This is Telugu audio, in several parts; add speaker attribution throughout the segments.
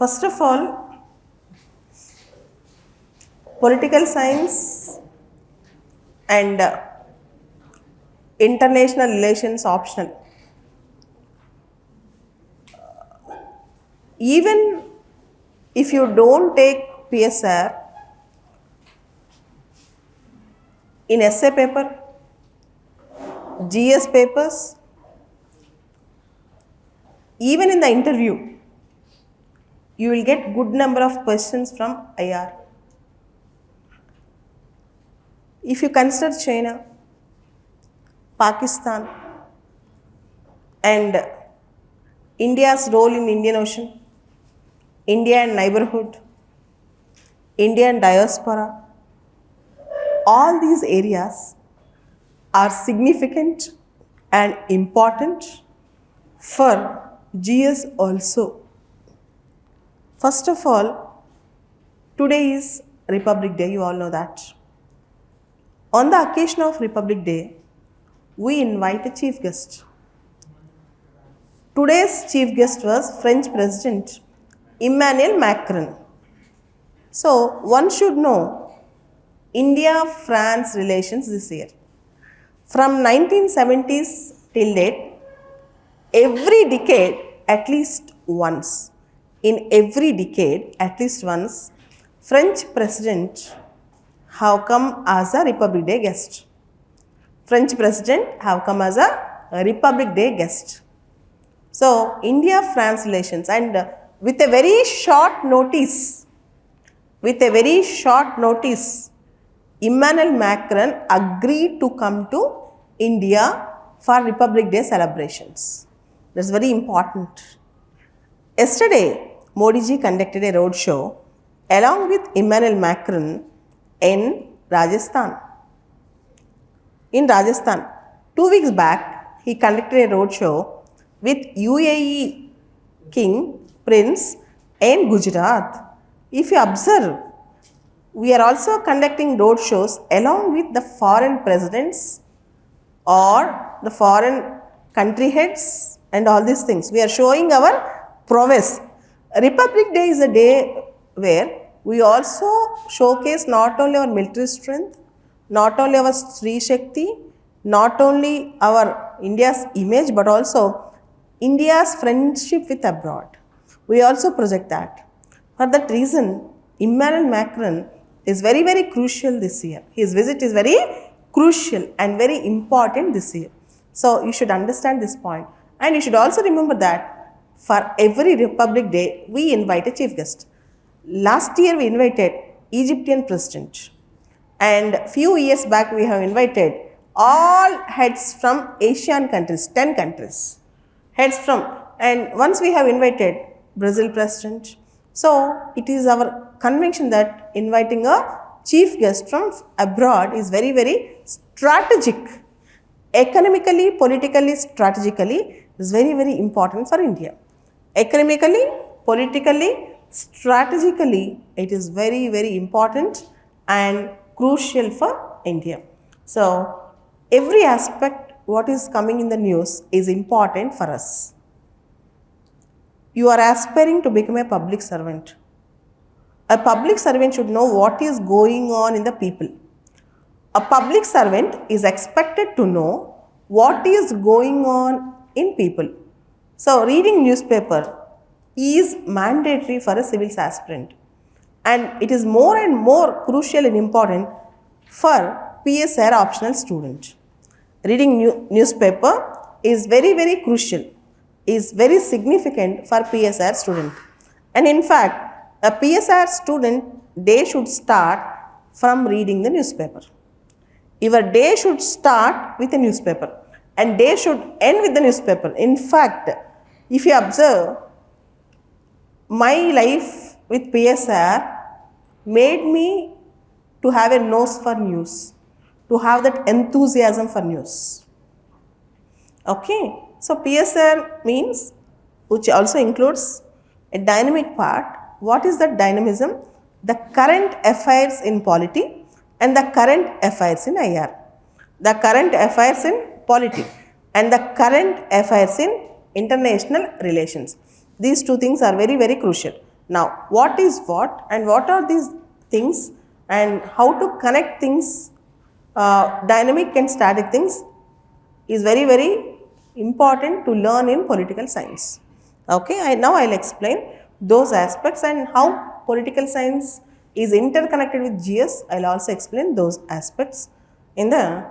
Speaker 1: First of all, political science and international relations optional. Even if you don't take PSR in essay paper, GS papers, even in the interview, you will get good number of questions from IR. If you consider China, Pakistan, and India's role in Indian Ocean, India and neighborhood, India and diaspora, all these areas are significant and important for GS also. First of all, today is Republic Day, you all know that. On the occasion of Republic Day, we invite a chief guest. Today's chief guest was French President Emmanuel Macron. So, one should know India-France relations this year. From 1970s till date, every decade at least once, in every decade at least once, French President have come as a Republic Day guest. French President have come as a Republic Day guest. So, India-France relations, and with a very short notice, Emmanuel Macron agreed to come to India for Republic Day celebrations. That's very important. Yesterday, Modi ji conducted a roadshow along with Emmanuel Macron in Rajasthan. 2 weeks back, he conducted a roadshow with UAE King Prince in Gujarat. If you observe, we are also conducting roadshows along with the foreign presidents or the foreign country heads and all these things. We are showing our prowess. Republic Day is a day where we also showcase not only our military strength, not only our Sri Shakti, not only our India's image, but also India's friendship with abroad. We also project that. For that reason, Emmanuel Macron is very, very crucial this year. His visit is very crucial and very important this year. So you should understand this point. And you should also remember that for every Republic Day, we invite a chief guest. Last year, we invited Egyptian president. And few years back, we have invited all heads from Asian countries, 10 countries. Heads from, and once we have invited Brazil president. So it is our conviction that inviting a chief guest from abroad is very, very strategic. Economically, politically, strategically, is very, very important for India. Economically, politically, strategically, it is very, very important and crucial for India. So, every aspect what is coming in the news is important for us. You are aspiring to become a public servant. A public servant should know what is going on in the people. A public servant is expected to know what is going on in people. So, reading newspaper is mandatory for a civil aspirant, and it is more and more crucial and important for PSR optional student. Reading newspaper is very, very crucial, is very significant for PSR student. And in fact, a PSR student day should start from reading the newspaper. Your day should start with a newspaper and day should end with the newspaper. In fact, if you observe, my life with PSR made me to have a nose for news, to have that enthusiasm for news. Okay, so PSR means, which also includes a dynamic part. What is that dynamism? The current affairs in polity and the current affairs in IR. The current affairs in polity and the current affairs in international relations. These two things are very, very crucial. Now, what is what and what are these things and how to connect things, dynamic and static things is very, very important to learn in political science. Okay, now I'll explain those aspects and how political science is interconnected with GS. I'll also explain those aspects in the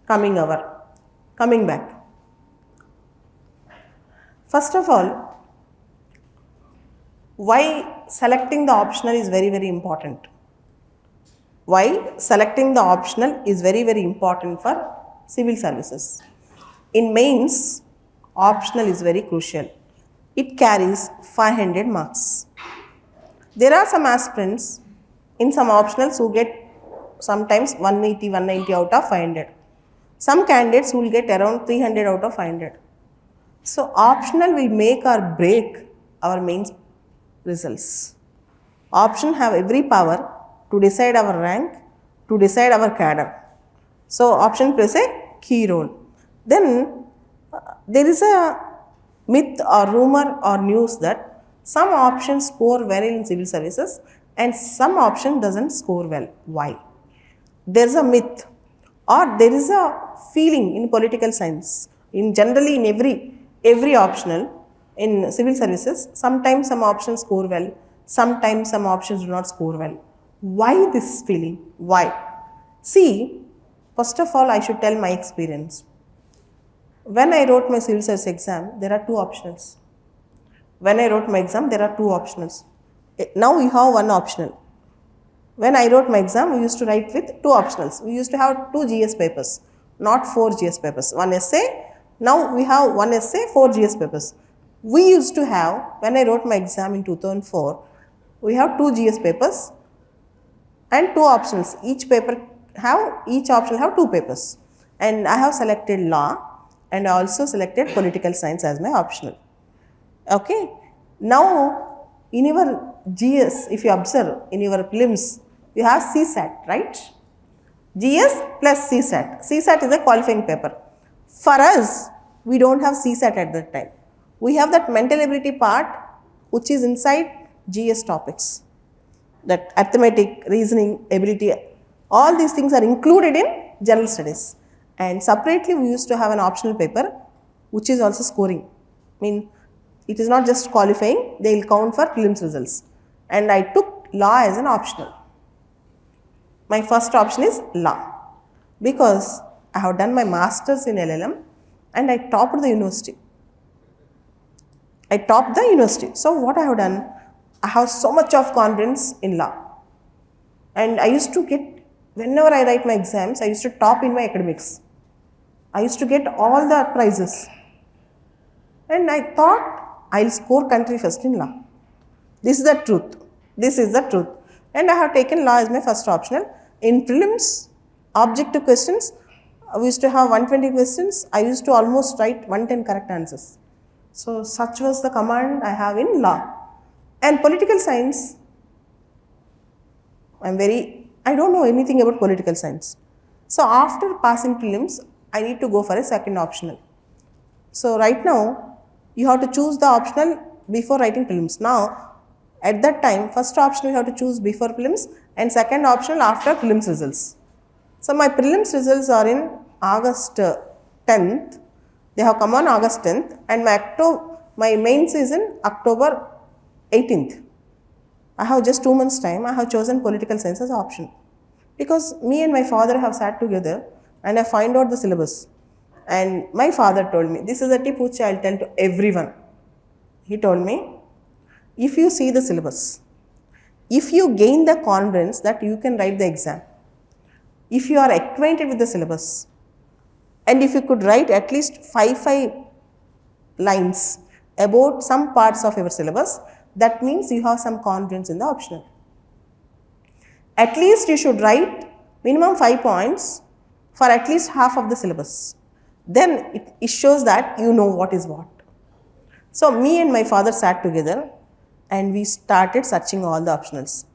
Speaker 1: coming hour. Coming back. First of all, why selecting the optional is very, very important. Why selecting the optional is very, very important for civil services. In mains, optional is very crucial. It carries 500 marks. There are some aspirants in some optionals who get sometimes 180, 190 out of 500. Some candidates will get around 300 out of 500. So optional will make or break our mains results. Option have every power to decide our rank, to decide our cadre. So option plays a key role. Then there is a myth or rumor or news that some options score well in civil services and some option doesn't score well. Why? There is a myth or there is a feeling in political science, in generally in every optional in civil services, sometimes some options score well, sometimes some options do not score well. Why this feeling? Why? See, first of all, I should tell my experience. When I wrote my civil service exam, there are two optionals. When I wrote my exam, there are two optionals. Now we have one optional. When I wrote my exam, we used to write with two optionals. We used to have two GS papers, not four GS papers. One essay. Now we have one essay, four GS papers. We used to have, when I wrote my exam in 2004, we have two GS papers and two optionals. Each option have two papers. And I have selected law and I also selected political science as my optional. Okay. Now, in your GS, if you observe in your prelims, you have CSAT, right? GS plus CSAT. CSAT is a qualifying paper. For us, we don't have CSAT at that time. We have that mental ability part which is inside GS topics. That arithmetic, reasoning, ability, all these things are included in general studies. And separately, we used to have an optional paper which is also scoring. I mean, it is not just qualifying, they will count for prelims results. And I took law as an optional. My first option is law because I have done my masters in LLM and I topped the university. So what I have done, I have so much of confidence in law. And I used to get, whenever I write my exams, I used to top in my academics. I used to get all the prizes. And I thought I'll score country first in law. This is the truth. And I have taken law as my first optional. In prelims, objective questions, we used to have 120 questions. I used to almost write 110 correct answers. So such was the command I have in law. And political science, I don't know anything about political science. So after passing prelims, I need to go for a second optional. So right now, you have to choose the optional before writing prelims. Now, at that time, first option you have to choose before prelims and second optional after prelims results. So my prelims results are in August 10th. They have come on August 10th and my mains is in October 18th. I have just 2 months time. I have chosen political science as option because me and my father have sat together and I find out the syllabus. And my father told me, this is a tip which I will tell to everyone. He told me, if you see the syllabus, if you gain the confidence that you can write the exam, if you are acquainted with the syllabus, and if you could write at least 5 lines about some parts of your syllabus, that means you have some confidence in the optional. At least you should write minimum 5 points for at least half of the syllabus. Then it shows that you know what is what. So me and my father sat together and we started searching all the optionals.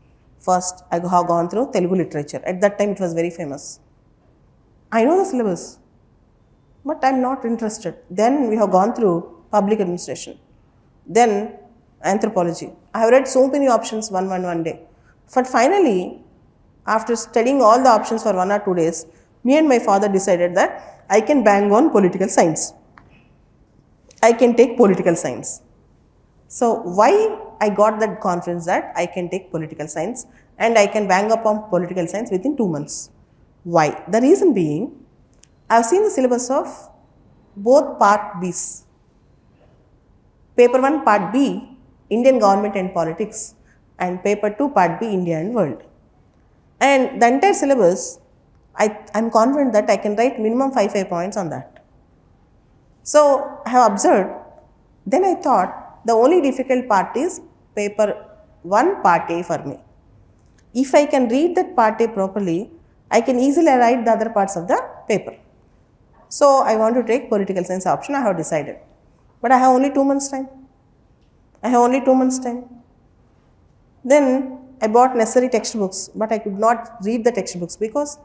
Speaker 1: First, I have gone through Telugu literature. At that time, it was very famous. I know the syllabus, but I am not interested. Then we have gone through public administration. Then anthropology. I have read so many options one day. But finally, after studying all the options for 1 or 2 days, me and my father decided that I can bang on political science. I can take political science. So why I got that confidence that I can take political science and I can bang up on political science within 2 months? Why? The reason being, I have seen the syllabus of both part B's. Paper 1 part B, Indian government and politics, and paper 2 part B, India and world. And the entire syllabus, I'm confident that I can write minimum 5 points on that. So I have observed, then I thought the only difficult part is paper 1 part A for me. If I can read that part A properly, I can easily write the other parts of the paper. So I want to take political science option, I have decided. But I have only 2 months time. Then I bought necessary textbooks, but I could not read the textbooks because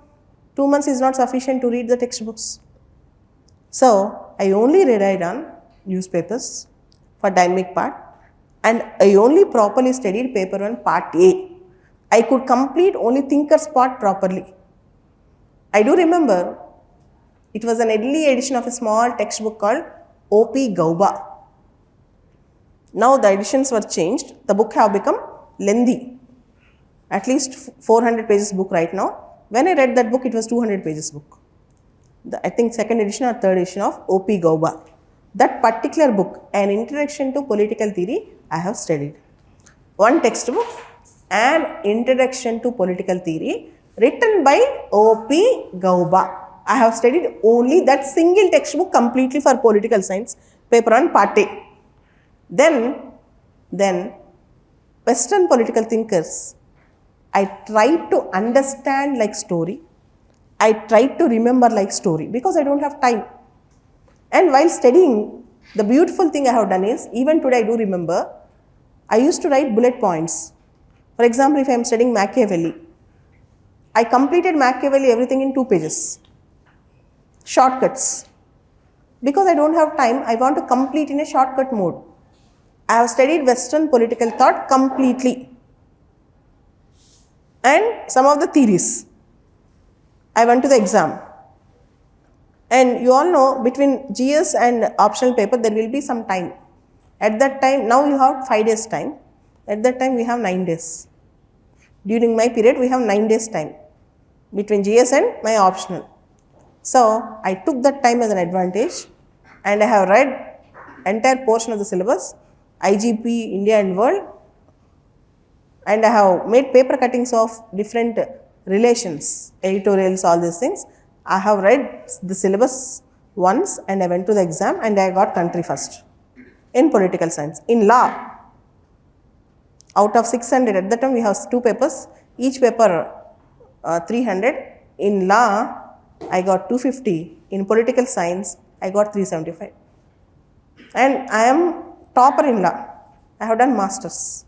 Speaker 1: 2 months is not sufficient to read the textbooks. So I only relied on newspapers for dynamic part, and I only properly studied paper 1 part A. I could complete only thinker's part properly. I do remember it was an early edition of a small textbook called O.P. Gauba. Now the editions were changed. The book have become lengthy. At least 400 pages book right now. When I read that book, it was 200 pages book. I think second edition or third edition of O.P. Gauba. That particular book, An Introduction to Political Theory, I have studied. One textbook, An Introduction to Political Theory, written by O.P. Gauba. I have studied only that single textbook completely for political science, paper 1 part A. Then Western political thinkers, I tried to understand like story. I tried to remember like story because I don't have time. And while studying, the beautiful thing I have done is, even today I do remember, I used to write bullet points. For example, if I am studying Machiavelli, I completed Machiavelli everything in 2 pages. Shortcuts. Because I don't have time, I want to complete in a shortcut mode. I have studied Western political thought completely. And some of the theories. I went to the exam. And you all know, between GS and optional paper, there will be some time. At that time, now you have 5 days time. At that time, we have 9 days. During my period, we have 9 days time between GS and my optional. So I took that time as an advantage, and I have read entire portion of the syllabus, IGP, India and world, and I have made paper cuttings of different relations, editorials, all these things. I have read the syllabus once and I went to the exam and I got country first in political science. In law, out of 600, at that time we have 2 papers, each paper 300. In law, I got 250. In political science, I got 375. And I am topper in law. I have done masters,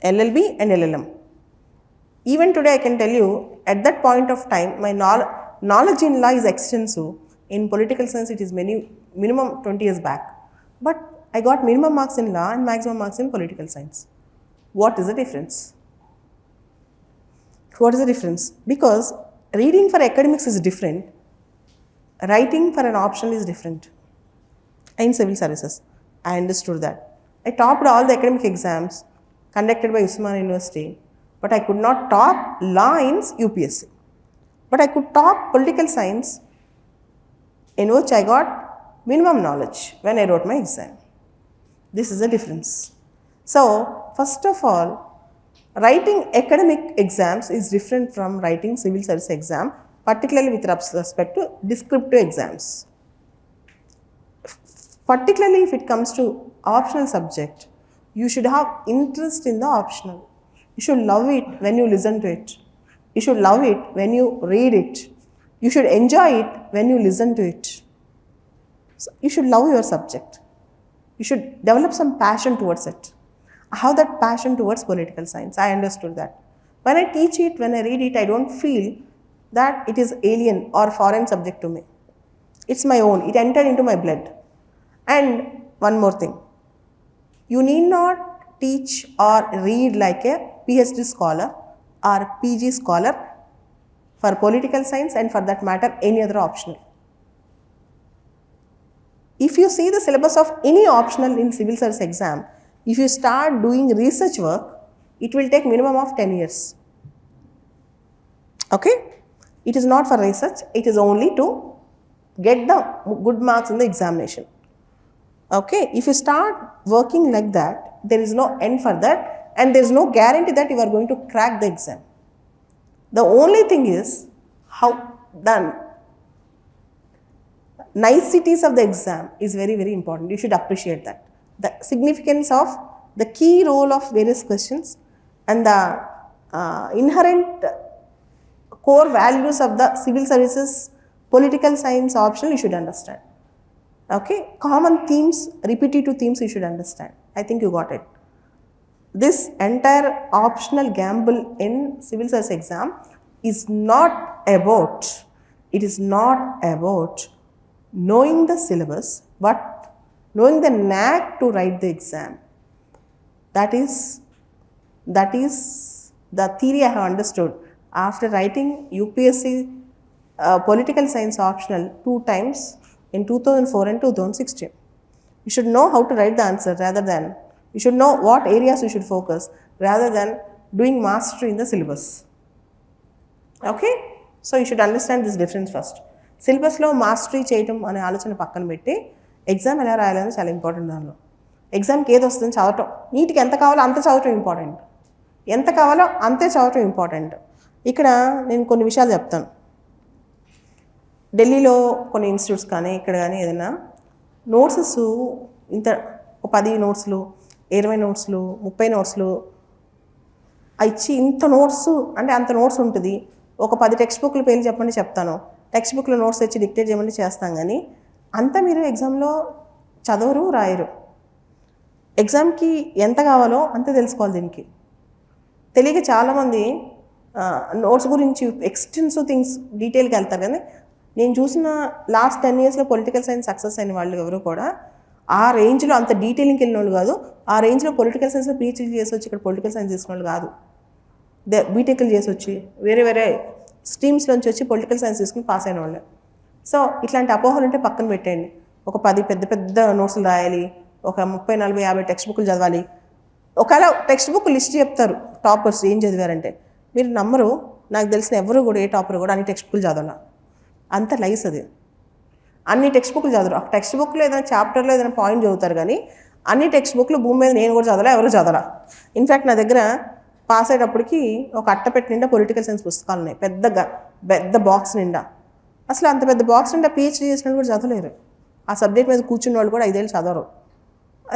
Speaker 1: LLB and LLM. Even today I can tell you, at that point of time, my knowledge in law is extensive. In political science, it is minimum 20 years back. But I got minimum marks in law and maximum marks in political science. What is the difference? What is the difference? Because reading for academics is different. Writing for an optional is different. In civil services, I understood that. I topped all the academic exams conducted by Usman University, but I could not top law in UPSC. But I could top political science, in which I got minimum knowledge when I wrote my exam. This is the difference. So, first of all, writing academic exams is different from writing civil service exam, particularly with respect to descriptive exams. Particularly if it comes to optional subject, you should have interest in the optional. You should love it when you listen to it. You should love it when you read it. You should enjoy it when you listen to it. So you should love your subject. You should develop some passion towards it. I have that passion towards political science. I understood that. When I teach it, when I read it, I don't feel that it is alien or foreign subject to me. It's my own. It entered into my blood. And one more thing. You need not teach or read like a PhD scholar or PG scholar for political science, and for that matter any other optional. If you see the syllabus of any optional in civil service exam, if you start doing research work, it will take minimum of 10 years. Okay, it is not for research, it is only to get the good marks in the examination. Okay, if you start working like that, there is no end for that, and there is no guarantee that you are going to crack the exam. The only thing is how the niceties of the exam is very, very important. You should appreciate that. The significance of the key role of various questions and the inherent core values of the civil services political science optional you should understand. Okay, common themes, repetitive themes you should understand. I think you got it. This entire optional gamble in civil service exam is not about, it is not about knowing the syllabus, but knowing the knack to write the exam. That is the theory I have understood after writing UPSC political science optional 2 times in 2004 and 2016. You should know how to write the answer rather than, you should know what areas you should focus rather than doing mastery in the syllabus. Okay, so you should understand this difference first. సిలబస్లో మాస్టరీ చేయటం అనే ఆలోచన పక్కన పెట్టి ఎగ్జామ్ ఎలా రాయాలని చాలా ఇంపార్టెంట్. దానిలో ఎగ్జామ్కి ఏది వస్తుందని చదవటం, నీటికి ఎంత కావాలో అంత చదవటం ఇంపార్టెంట్, ఎంత కావాలో అంతే చదవటం ఇంపార్టెంట్. ఇక్కడ నేను కొన్ని విషయాలు చెప్తాను. ఢిల్లీలో కొన్ని ఇన్స్టిట్యూట్స్ కానీ ఇక్కడ కానీ ఏదైనా నోట్సెస్ ఇంత 10 నోట్స్లు 20 నోట్స్లు 30 నోట్స్లు ఇచ్చి ఇంత నోట్స్ అంటే అంత నోట్స్ ఉంటుంది. ఒక 10 టెక్స్ట్ బుక్లు పేర్లు చెప్పండి చెప్తాను, టెక్స్ట్ బుక్లో నోట్స్ తెచ్చి డిక్టేట్ చేయమంటే చేస్తాం, కానీ అంతా మీరు ఎగ్జామ్లో చదవరు రాయరు. ఎగ్జామ్కి ఎంత కావాలో అంతే తెలుసుకోవాలి. దీనికి తెలియక చాలామంది నోట్స్ గురించి ఎక్స్టెన్సివ్ థింగ్స్ డీటెయిల్గా వెళ్తారు, కానీ నేను చూసిన లాస్ట్ 10 ఇయర్స్లో పొలిటికల్ సైన్స్ సక్సెస్ అయిన వాళ్ళు ఎవరు కూడా ఆ రేంజ్లో అంత డీటెయిలింగ్కి వెళ్ళిన వాళ్ళు కాదు. ఆ రేంజ్లో పొలిటికల్ సైన్స్లో పీహెచ్డీ చేసి వచ్చి ఇక్కడ పొలిటికల్ సైన్స్ తీసుకున్న వాళ్ళు కాదు. బీటెక్లు చేసి వచ్చి వేరే వేరే స్ట్రీమ్స్లోంచి వచ్చి పొలిటికల్ సైన్స్ తీసుకుని పాస్ అయిన వాళ్ళు. సో ఇట్లాంటి అపోహలు ఉంటే పక్కన పెట్టండి. ఒక 10 పెద్ద పెద్ద నోట్స్లు రాయాలి, ఒక 30, 40, 50 టెక్స్ట్ బుక్లు చదవాలి. ఒకవేళ టెక్స్ట్ బుక్ లిస్ట్ చెప్తారు టాపర్స్ ఏం చదివారంటే, మీరు నమ్మరు. నాకు తెలిసిన ఎవరు కూడా ఏ టాపర్ కూడా అన్ని టెక్స్ట్ బుక్లు చదవాల, అంత లైస్ అది. అన్ని టెక్స్ట్ బుక్లు చదవరు. ఒక టెక్స్ట్ బుక్లో ఏదైనా చాప్టర్లో ఏదైనా పాయింట్ చదువుతారు, కానీ అన్ని టెక్స్ట్ బుక్లు భూమి మీద నేను కూడా చదవాలా, ఎవరు చదవరా. ఇన్ఫ్యాక్ట్ నా దగ్గర పాస్ అయ్యేటప్పటికి ఒక అట్టపెట్టి నిండా పొలిటికల్ సైన్స్ పుస్తకాలు ఉన్నాయి, పెద్ద బాక్స్ నిండా. అసలు అంత పెద్ద బాక్స్ నిండా పీహెచ్డీ చేసిన వాళ్ళు కూడా చదవలేరు. ఆ సబ్జెక్ట్ మీద కూర్చున్న వాళ్ళు కూడా 5 ఏళ్ళు చదవరు.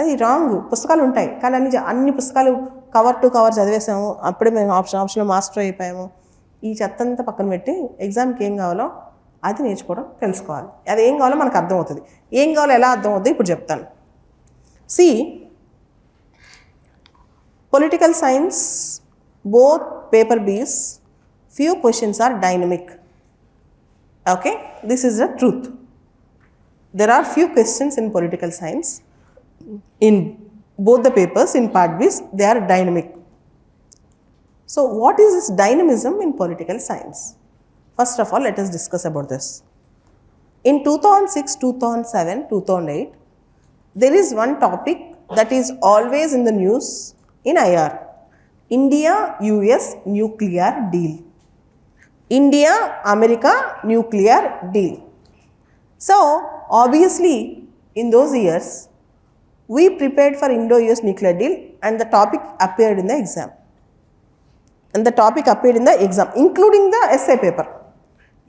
Speaker 1: అది రాంగ్. పుస్తకాలు ఉంటాయి, కానీ అన్ని పుస్తకాలు కవర్ టు కవర్ చదివేసాము, అప్పుడే మేము ఆప్షన్లో మాస్టర్ అయిపోయాము. ఈ చెత్తంతా పక్కన పెట్టి ఎగ్జామ్కి ఏం కావాలో అది నేర్చుకోవడం తెలుసుకోవాలి. అది ఏం కావాలో మనకు అర్థమవుతుంది. ఏం కావాలో ఎలా అర్థం అవుతుంది ఇప్పుడు చెప్తాను. See political science both paper B's, few questions are dynamic. Okay, this is the truth. There are few questions in political science in both the papers. In part B's they are dynamic. So what is this dynamism in political science? First of all, let us discuss about this. In 2006, 2007, 2008 there is one topic that is always in the news in IR. India-US nuclear deal. India-America nuclear deal. So, obviously, in those years, we prepared for Indo-US nuclear deal and the topic appeared in the exam. Including the essay paper.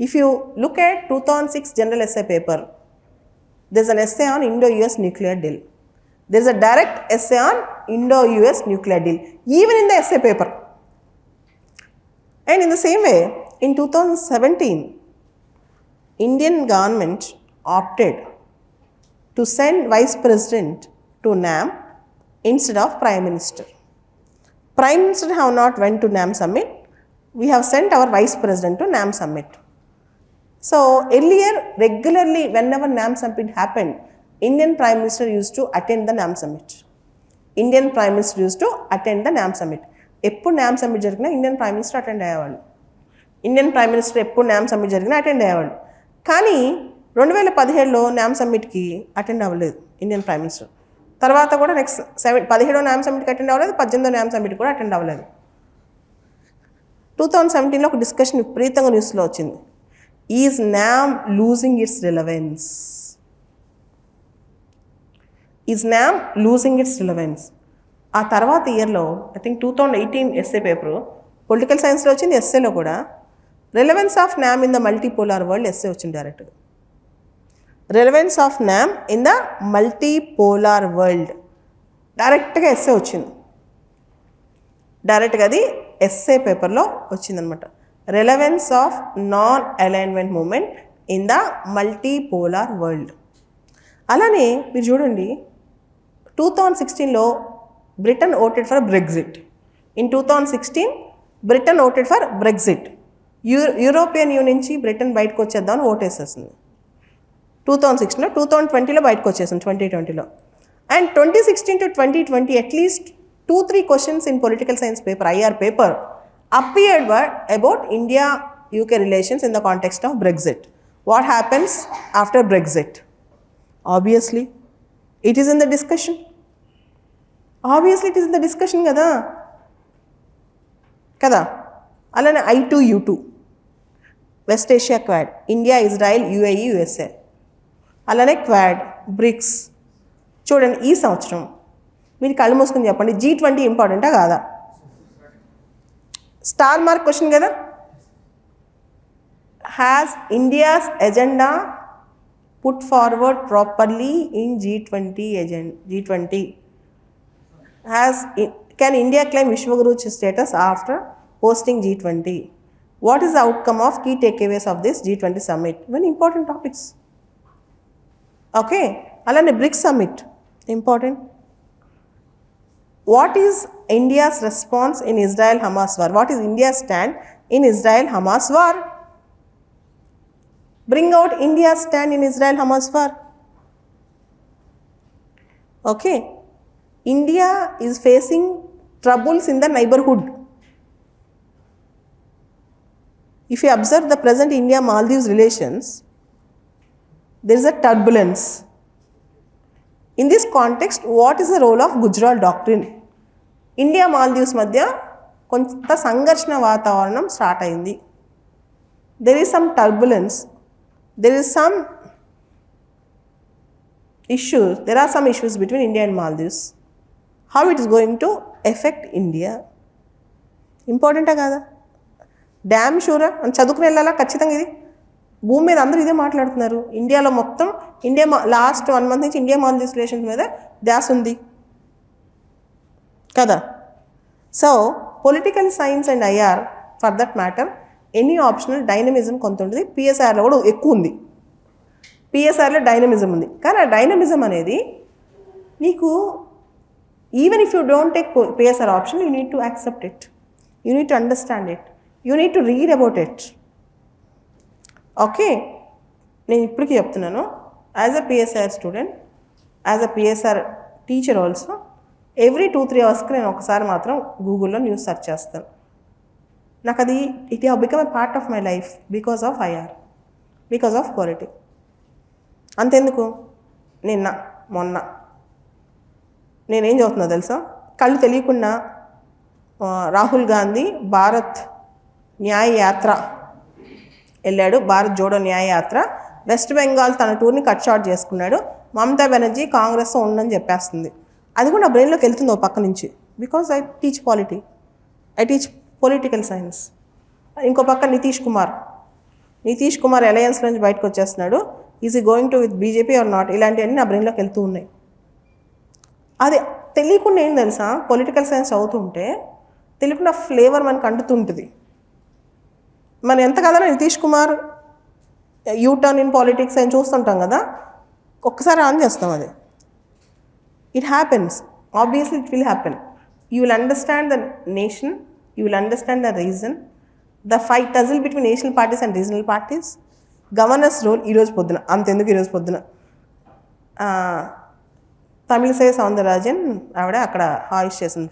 Speaker 1: If you look at 2006 general essay paper, there is an essay on Indo-US nuclear deal. There is a direct essay on Indo-US nuclear deal, even in the essay paper. And in the same way, in 2017, Indian government opted to send Vice President to NAM instead of Prime Minister. Prime Minister have not went to NAM summit. We have sent our Vice President to NAM summit. So earlier, regularly, whenever NAM summit happened, Indian Prime Minister used to attend the NAM summit. Indian prime minister uses to attend the NAM summit. ఎప్పుడు నామ్ సమ్మిట్ జరిగినా ఇండియన్ ప్రైమ్ మినిస్టర్ అటెండ్ అయ్యేవాళ్ళు. ఇండియన్ ప్రైమ్ మినిస్టర్ ఎప్పుడు నామ్ సమ్మిట్ జరిగినా అటెండ్ అయ్యేవాళ్ళు. కానీ 2017లో నామ్ సమ్మిట్కి అటెండ్ అవ్వలేదు ఇండియన్ ప్రైమ్ మినిస్టర్. తర్వాత కూడా నెక్స్ట్ 17వ నామ్ సమ్మిట్కి అటెండ్ అవ్వలేదు, 18వ నామ్ సమ్మిట్ కూడా అటెండ్ అవ్వలేదు. 2017లో ఒక డిస్కషన్ విపరీతంగా న్యూస్లో వచ్చింది. Is NAM losing its relevance? Is NAM losing its relevance? ఆ తర్వాత ఇయర్లో I think 2018 SA paper political సైన్స్లో వచ్చింది, ఎస్ఏలో కూడా relevance of NAM in the multipolar world SA వచ్చింది డైరెక్ట్గా. Relevance of NAM in the multipolar world డైరెక్ట్గా ఎస్ఏ వచ్చింది. డైరెక్ట్గా అది ఎస్ఏ పేపర్లో వచ్చిందనమాట. Relevance of non alignment movement in the multipolar world. అలానే మీరు చూడండి, 2016లో Britain voted for Brexit. In 2016 Britain voted for Brexit. European Union నుంచి బ్రిటన్ బయటకు వచ్చేద్దామని ఓటేసేసింది 2016లో. 2020లో బయటకు వచ్చేసింది 2020లో. And 2016 to 2020 at least 2-3 questions in political science paper, IR paper appeared about India-UK relations in the context of Brexit. What happens after Brexit? Obviously, it is in the discussion. కదా. అలానే I2U2 west Asia quad, India, Israel, UAE, USA. అలానే క్వాడ్, బ్రిక్స్. చూడండి ఈ సంవత్సరం మీరు కళ్ళు మూసుకొని చెప్పండి, G20 ఇంపార్టెంటా కాదా? స్టార్ మార్క్ క్వశ్చన్ కదా. Has India's agenda put forward properly in G20? Can India claim Vishwaguru status after hosting G20? What is the outcome of key takeaways of this G20 summit? Very important topics. Okay. Alane BRICS summit, important. What is India's response in Israel-Hamas war? What is India's stand in Israel-Hamas war? Bring out India's stand in Israel-Hamas war. Okay. India is facing troubles in the neighborhood. If you observe the present India-Maldives relations, there is a turbulence. In this context, what is the role of Gujarat Doctrine? India-Maldives మధ్య కొంత సంఘర్షణ వాతావరణం స్టార్ట్ అయింది. There is some turbulence. There is some issues. There are some issues between India and Maldives. How it is going to affect India? ఇంపార్టెంటా కాదా? డ్యామ్ షూరా అని చదువుకుని వెళ్ళాలా ఖచ్చితంగా. ఇది భూమి మీద అందరూ ఇదే మాట్లాడుతున్నారు. ఇండియాలో మొత్తం లాస్ట్ 1 month నుంచి ఇండియా మాల్దీవ్స్ రిలేషన్స్ మీద ధ్యాస ఉంది కదా. So political science and IR for that matter any optional dynamism కొంత ఉంటుంది. PSRలో కూడా ఎక్కువ ఉంది. PSRలో డైనమిజం ఉంది. కానీ ఆ డైనమిజం అనేది నీకు even if you don't take PSR option, you need to accept it. You need to understand it. You need to read about it. Okay. నేను ఇప్పటికీ చెప్తున్నాను, as a PSR student, as a PSR teacher also, every 2-3 అవర్స్కి నేను ఒకసారి మాత్రం గూగుల్లో న్యూస్ సెర్చ్ చేస్తాను. నాకు అది it have become a part of my life because of IR, because of politics. అంతెందుకు, మొన్న నేనేం చదువుతున్నా తెలుసా, కళ్ళు తెలియకుండా రాహుల్ గాంధీ భారత్ న్యాయ యాత్ర వెళ్ళాడు. భారత్ జోడో న్యాయ యాత్ర. వెస్ట్ బెంగాల్ తన టూర్ని కట్ షార్ట్ చేసుకున్నాడు. మమతా బెనర్జీ కాంగ్రెస్తో ఉండని చెప్పేస్తుంది. అది కూడా నా బ్రెయిన్లోకి వెళ్తుంది ఓ పక్క నుంచి, because I teach political science. ఇంకో పక్క నితీష్ కుమార్ అలయన్స్ నుంచి బయటకు వచ్చేస్తున్నాడు. Is he going to with BJP or not? ఇలాంటివన్నీ నా బ్రెయిన్లోకి వెళ్తూ ఉన్నాయి. అది తెలియకుండా ఏం తెలుసా, పొలిటికల్ సైన్స్ చదువుతుంటే తెలియకుండా ఫ్లేవర్ మనకు అంటుతుంటుంది. మనం ఎంత కదా Nitish Kumar U-turn in politics అని చూస్తుంటాం కదా, ఒక్కసారి ఆన్ చేస్తాం. అది it happens. Obviously it will happen. You will understand the nation, you will understand the reason, the fight tussle between national parties and regional parties, governor's role. ఈరోజు పొద్దున అంతెందుకు, ఈరోజు పొద్దున తమిళసై సౌందరరాజన్ ఆవిడ అక్కడ హాయిస్ట్ చేసిన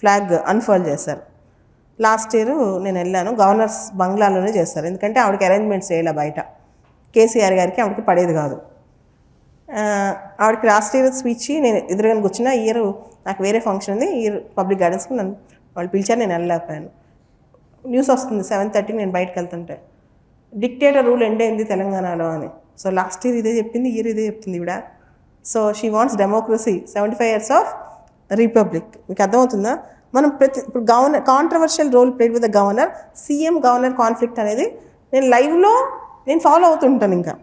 Speaker 1: ఫ్లాగ్ అన్ఫోల్డ్ చేశారు. లాస్ట్ ఇయర్ నేను వెళ్ళాను, గవర్నర్స్ బంగ్లాలోనే చేస్తారు, ఎందుకంటే ఆవిడకి అరేంజ్మెంట్స్ చేయలే బయట, కేసీఆర్ గారికి ఆవిడకి పడేది కాదు. ఆవిడకి లాస్ట్ ఇయర్ స్పీచ్ నేను ఎదురుగా కూర్చున్న, ఇయర్ నాకు వేరే ఫంక్షన్ ఉంది, ఇయర్ పబ్లిక్ గార్డెన్స్కి నన్ను వాళ్ళు పిలిచారు, నేను వెళ్ళలేకపోయాను. న్యూస్ వస్తుంది 7:30 నేను బయటకు వెళ్తుంటే, డిక్టేటర్ రూల్ ఎండ్ అయింది తెలంగాణలో అని. సో లాస్ట్ ఇయర్ ఇదే చెప్పింది, ఇయర్ ఇదే చెప్తుంది ఈవిడ. So she wants democracy, 75 years of republic. మీకు అర్థమవుతుందా? మనం ఇప్పుడు governor controversial role played with the governor, CM governor conflict అనేది నేను లైవ్లో నేను ఫాలో అవుతుంటాను. ఇంకా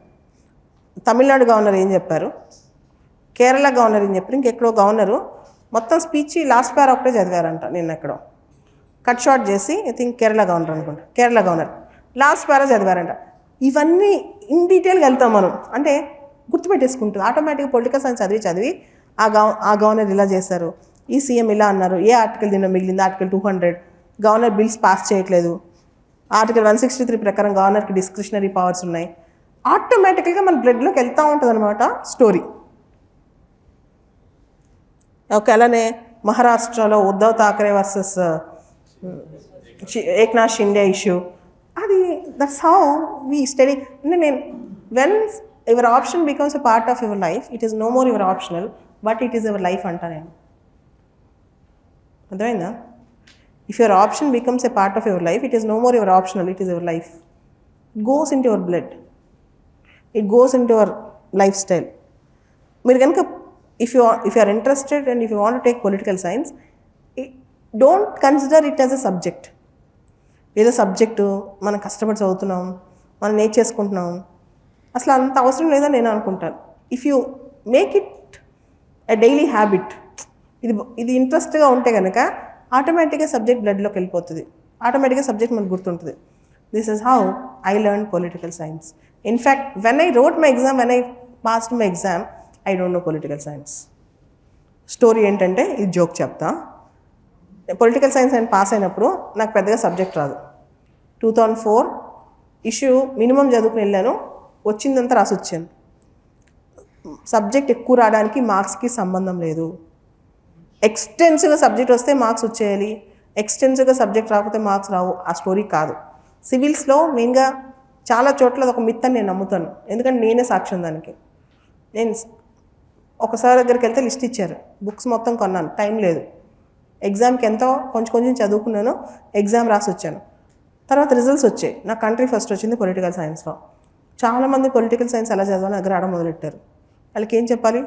Speaker 1: తమిళనాడు గవర్నర్ ఏం చెప్పారు, కేరళ గవర్నర్ ఏం చెప్పారు, ఇంకెక్కడో గవర్నరు మొత్తం స్పీచ్ లాస్ట్ పేరా ఒకటే చదివారంట. నేను ఎక్కడో కట్ షార్ట్ చేసి, ఐ థింక్ కేరళ గవర్నర్ అనుకుంటా, కేరళ గవర్నర్ లాస్ట్ పేరా చదివారంట. ఇవన్నీ ఇన్ డీటెయిల్గా వెళ్తాం మనం, అంటే గుర్తుపెట్టేసుకుంటుంది ఆటోమేటిక్గా. పొలిటికల్ సైన్స్ చదివి ఆ గవర్నర్ ఇలా చేశారు, ఈ సీఎం ఇలా అన్నారు, ఏ ఆర్టికల్ దీనిలో మిగిలింది, ఆర్టికల్ 200, గవర్నర్ బిల్స్ పాస్ చేయట్లేదు, ఆర్టికల్ 163 ప్రకారం గవర్నర్కి డిస్క్రిషనరీ పవర్స్ ఉన్నాయి. ఆటోమేటిక్గా మన బ్లడ్లోకి వెళ్తూ ఉంటుంది అనమాట స్టోరీ. ఓకే, అలానే మహారాష్ట్రలో ఉద్ధవ్ థాకరే వర్సెస్ ఏక్నాథ్ షిండే ఇష్యూ, అది దట్స్ హౌ వీ స్టడీ. అంటే నేను when your option becomes a part of your life, it is no more your optional but it is your life అంటా నేను. అర్థమైందా? If your option becomes a part of your life, it is no more your optional, it is your life. It goes into your blood, it goes into your life style. మీరు కనుక if you are interested and if you want to take political science, don't consider it as a subject. ఏదో సబ్జెక్టు మనం కష్టపడి చదువుతున్నాం, మనం నేర్చేసుకుంటున్నాం, అసలు అంత అవసరం లేదని నేను అనుకుంటాను. If you make it a daily habit, ఇది ఇంట్రెస్ట్గా ఉంటే కనుక ఆటోమేటిక్గా సబ్జెక్ట్ బ్లడ్లోకి వెళ్ళిపోతుంది, ఆటోమేటిక్గా సబ్జెక్ట్ మనకు గుర్తుంటుంది. This is how I learn political science. In fact when I wrote my exam, when I passed my exam, I don't know political science. Story ఏంటంటే, ఇది జోక్ చెప్తా. పొలిటికల్ సైన్స్ నేను పాస్ అయినప్పుడు నాకు పెద్దగా సబ్జెక్ట్ రాదు. 2004 ఇష్యూ మినిమం చదువుకుని వెళ్ళాను, వచ్చిందంతా రాసి వచ్చాను. సబ్జెక్ట్ ఎక్కువ రావడానికి మార్క్స్కి సంబంధం లేదు. ఎక్స్టెన్సివ్గా సబ్జెక్ట్ వస్తే మార్క్స్ వచ్చేయాలి, ఎక్స్టెన్సివ్గా సబ్జెక్ట్ రాకపోతే మార్క్స్ రావు, ఆ స్టోరీ కాదు. సివిల్స్లో మెయిన్గా చాలా చోట్ల ఒక మిత్ అని నేను నమ్ముతాను, ఎందుకంటే నేనే సాక్ష్యం దానికి. నేను ఒకసారి దగ్గరికి వెళ్తే లిస్ట్ ఇచ్చారు, బుక్స్ మొత్తం కొన్నాను, టైం లేదు, ఎగ్జామ్కి ఎంతో కొంచెం చదువుకున్నాను, ఎగ్జామ్ రాసి వచ్చాను. తర్వాత రిజల్ట్స్ వచ్చాయి, నా కంట్రీ ఫస్ట్ వచ్చింది పొలిటికల్ సైన్స్లో. చాలామంది పొలిటికల్ సైన్స్ ఎలా చదవాలని దగ్గర ఆడ మొదలెట్టారు. వాళ్ళకి ఏం చెప్పాలి?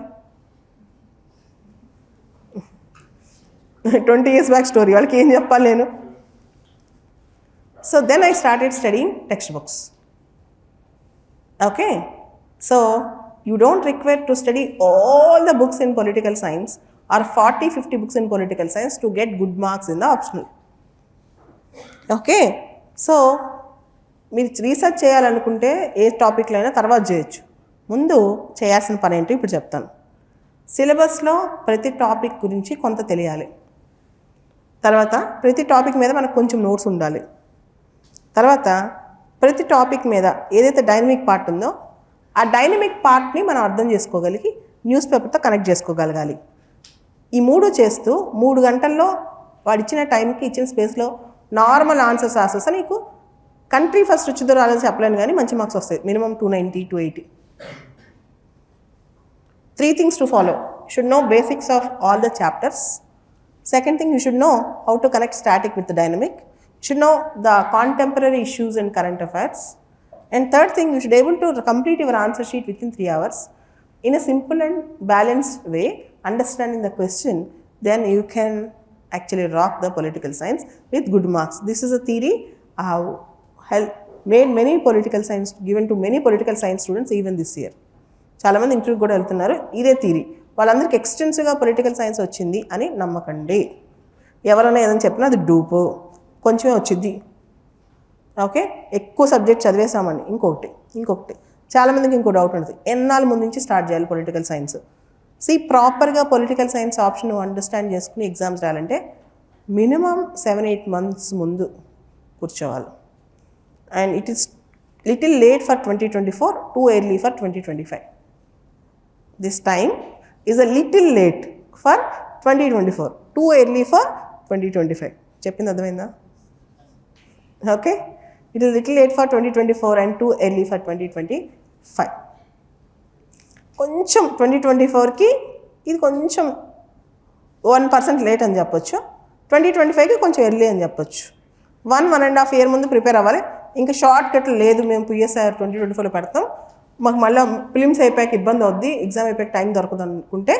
Speaker 1: 20 years బ్యాక్ స్టోరీ, వాళ్ళకి ఏం చెప్పాలి నేను? So then I started studying text books. Okay, so you don't require to study all the books in political science or 40-50 books in political science to get good marks in the optional. Okay, so మీరు రీసెర్చ్ చేయాలనుకుంటే ఏ టాపిక్లో అయినా తర్వాత చేయొచ్చు, ముందు చేయాల్సిన పని ఏంటో ఇప్పుడు చెప్తాను. సిలబస్లో ప్రతి టాపిక్ గురించి కొంత తెలియాలి, తర్వాత ప్రతి టాపిక్ మీద మనకు కొంచెం నోట్స్ ఉండాలి, తర్వాత ప్రతి టాపిక్ మీద ఏదైతే డైనమిక్ పార్ట్ ఉందో ఆ డైనమిక్ పార్ట్ని మనం అర్థం చేసుకోగలిగి న్యూస్ పేపర్తో కనెక్ట్ చేసుకోగలగాలి. ఈ 3 చేస్తూ 3 గంటల్లో వాడు ఇచ్చిన టైంకి ఇచ్చిన స్పేస్లో నార్మల్ ఆన్సర్స్ రాసేస్తా నీకు కంట్రీ ఫస్ట్ వచ్చిందో రాలేసి చెప్పలేను, కానీ మంచి మార్క్స్ వస్తాయి, minimum 290, 280. 3 things to follow. You should know basics of all the chapters. Second thing, you should know how to connect static with the dynamic. You should know the contemporary issues and current affairs. And third thing, you should be able to complete your answer sheet within 3 hours in a simple and balanced way, understanding the question. Then you can actually rock the political science with good marks. This is a theory I have made many political science, given to many political science students even this year. చాలామంది ఇంటర్వ్యూ కూడా వెళ్తున్నారు, ఇదే థియరీ. వాళ్ళందరికీ ఎక్స్టెన్సివ్గా పొలిటికల్ సైన్స్ వచ్చింది అని నమ్మకండి. ఎవరైనా ఏదైనా చెప్పినా అది డూపు, కొంచెమే వచ్చింది. ఓకే, ఎక్కువ సబ్జెక్ట్ చదివేసామని ఇంకొకటి చాలామందికి ఇంకో డౌట్ ఉంటుంది, ఎన్నాళ్ళ ముందు నుంచి స్టార్ట్ చేయాలి పొలిటికల్ సైన్స్? ప్రాపర్గా పొలిటికల్ సైన్స్ ఆప్షన్ అండర్స్టాండ్ చేసుకుని ఎగ్జామ్స్ రాయాలంటే మినిమం 7-8 months ముందు కూర్చోవాలి. And it is little late for 2024, too early for 2025. This time is a little late for 2024, too early for 2025. చెప్పింది అర్థమైందా? Okay, it is little late for 2024 and too early for 2025. కొంచెం 2024కి ఇది కొంచెం 1% లేట్ అని చెప్పొచ్చు, 2025కి కొంచెం ఎర్లీ అని చెప్పొచ్చు. 1.5 year ముందు ప్రిపేర్ అవ్వాలి. ఇంకా షార్ట్ కట్లు లేదు, మేము పిఎస్ఆర్ 2024లో పెడతాం, మాకు మళ్ళీ ఫిలిమ్స్ అయిపోయాక ఇబ్బంది అవుద్ది, ఎగ్జామ్ అయిపోయాక టైం దొరకదు అనుకుంటే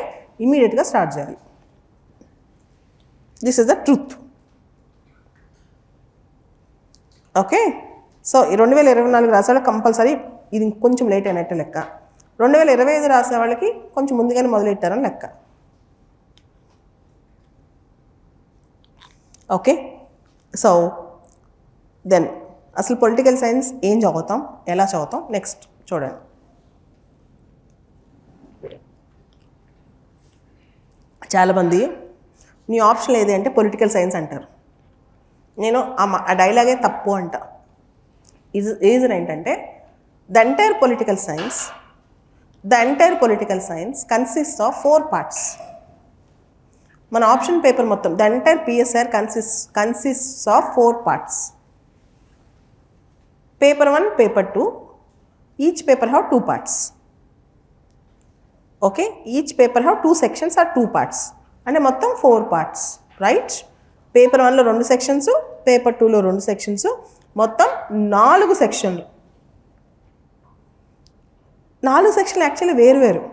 Speaker 1: ఇమీడియట్గా స్టార్ట్ చేయాలి. This is the truth. Okay, so 2024 రాసే వాళ్ళకి కంపల్సరీ ఇది కొంచెం లేట్ అయినట్టు లెక్క. 2025 రాసే వాళ్ళకి కొంచెం ముందుగానే మొదలెట్టారని లెక్క. ఓకే, సో దెన్ అసలు పొలిటికల్ సైన్స్ ఏం చదువుతాం, ఎలా చదువుతాం నెక్స్ట్ చూడండి. చాలామంది నీ ఆప్షన్ ఏది అంటే పొలిటికల్ సైన్స్ అంటారు. నేను ఆ డైలాగే తప్పు అంట. రీజన్ ఏంటంటే the entire political science consist of 4 parts. మన ఆప్షన్ పేపర్ మొత్తం the entire PSR consists of 4 parts. Paper 1, Paper 2, each paper have 2 parts. Okay, each paper have 2 sections or 2 parts. అంటే మొత్తం 4 parts, రైట్? పేపర్ 1లో 2 sections, పేపర్ 2లో 2 sections, మొత్తం 4 sections. 4 sections యాక్చువల్లీ వేరు.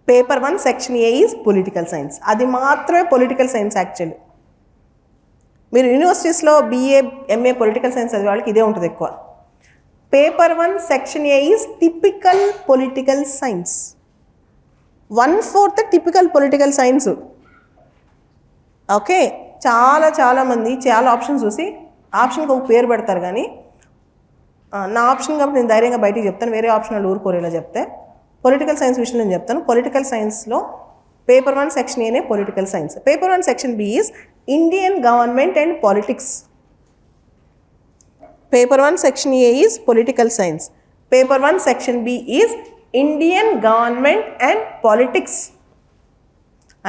Speaker 1: Paper 1 section A is political science, అది మాత్రమే పొలిటికల్ సైన్స్. యాక్చువల్లీ మీరు యూనివర్సిటీస్లో BA, MA పొలిటికల్ సైన్స్ చదివే వాళ్ళకి ఇదే ఉంటుంది ఎక్కువ. Paper 1 section A is typical political science, 1/4 typical political science. Okay, చాలామంది చాలా ఆప్షన్స్ చూసి ఆప్షన్కి ఒక పేరు పెడతారు, కానీ నా ఆప్షన్ కాబట్టి నేను ధైర్యంగా బయటికి చెప్తాను, వేరే ఆప్షన్ వాళ్ళు ఊరుకోరేలా చెప్తే. పొలిటికల్ సైన్స్ విషయం నేను చెప్తాను. పొలిటికల్ సైన్స్లో పేపర్ 1 సెక్షన్ ఏనే political science. Paper 1 section B is Indian government and politics. Paper 1 section A is political science. Paper 1 section B is Indian government and politics.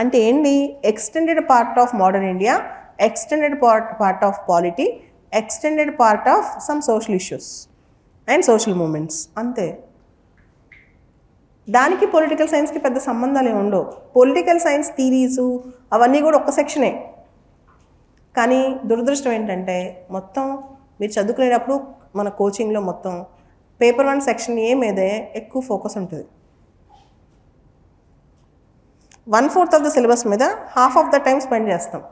Speaker 1: అంటే ఏంటి? Extended part of modern India, extended part of polity, extended part of some social issues and social movements, అంతే. దానికి పొలిటికల్ సైన్స్కి పెద్ద సంబంధాలు ఏమి ఉండవు. పొలిటికల్ సైన్స్ థీరీసు అవన్నీ కూడా ఒక సెక్షనే. కానీ దురదృష్టం ఏంటంటే మొత్తం మీరు చదువుకునేటప్పుడు మన కోచింగ్లో మొత్తం పేపర్ 1 సెక్షన్ ఏ మీదే ఎక్కువ ఫోకస్ ఉంటుంది. 1/4 ఆఫ్ ద సిలబస్ మీద half of the time spend చేస్తాం.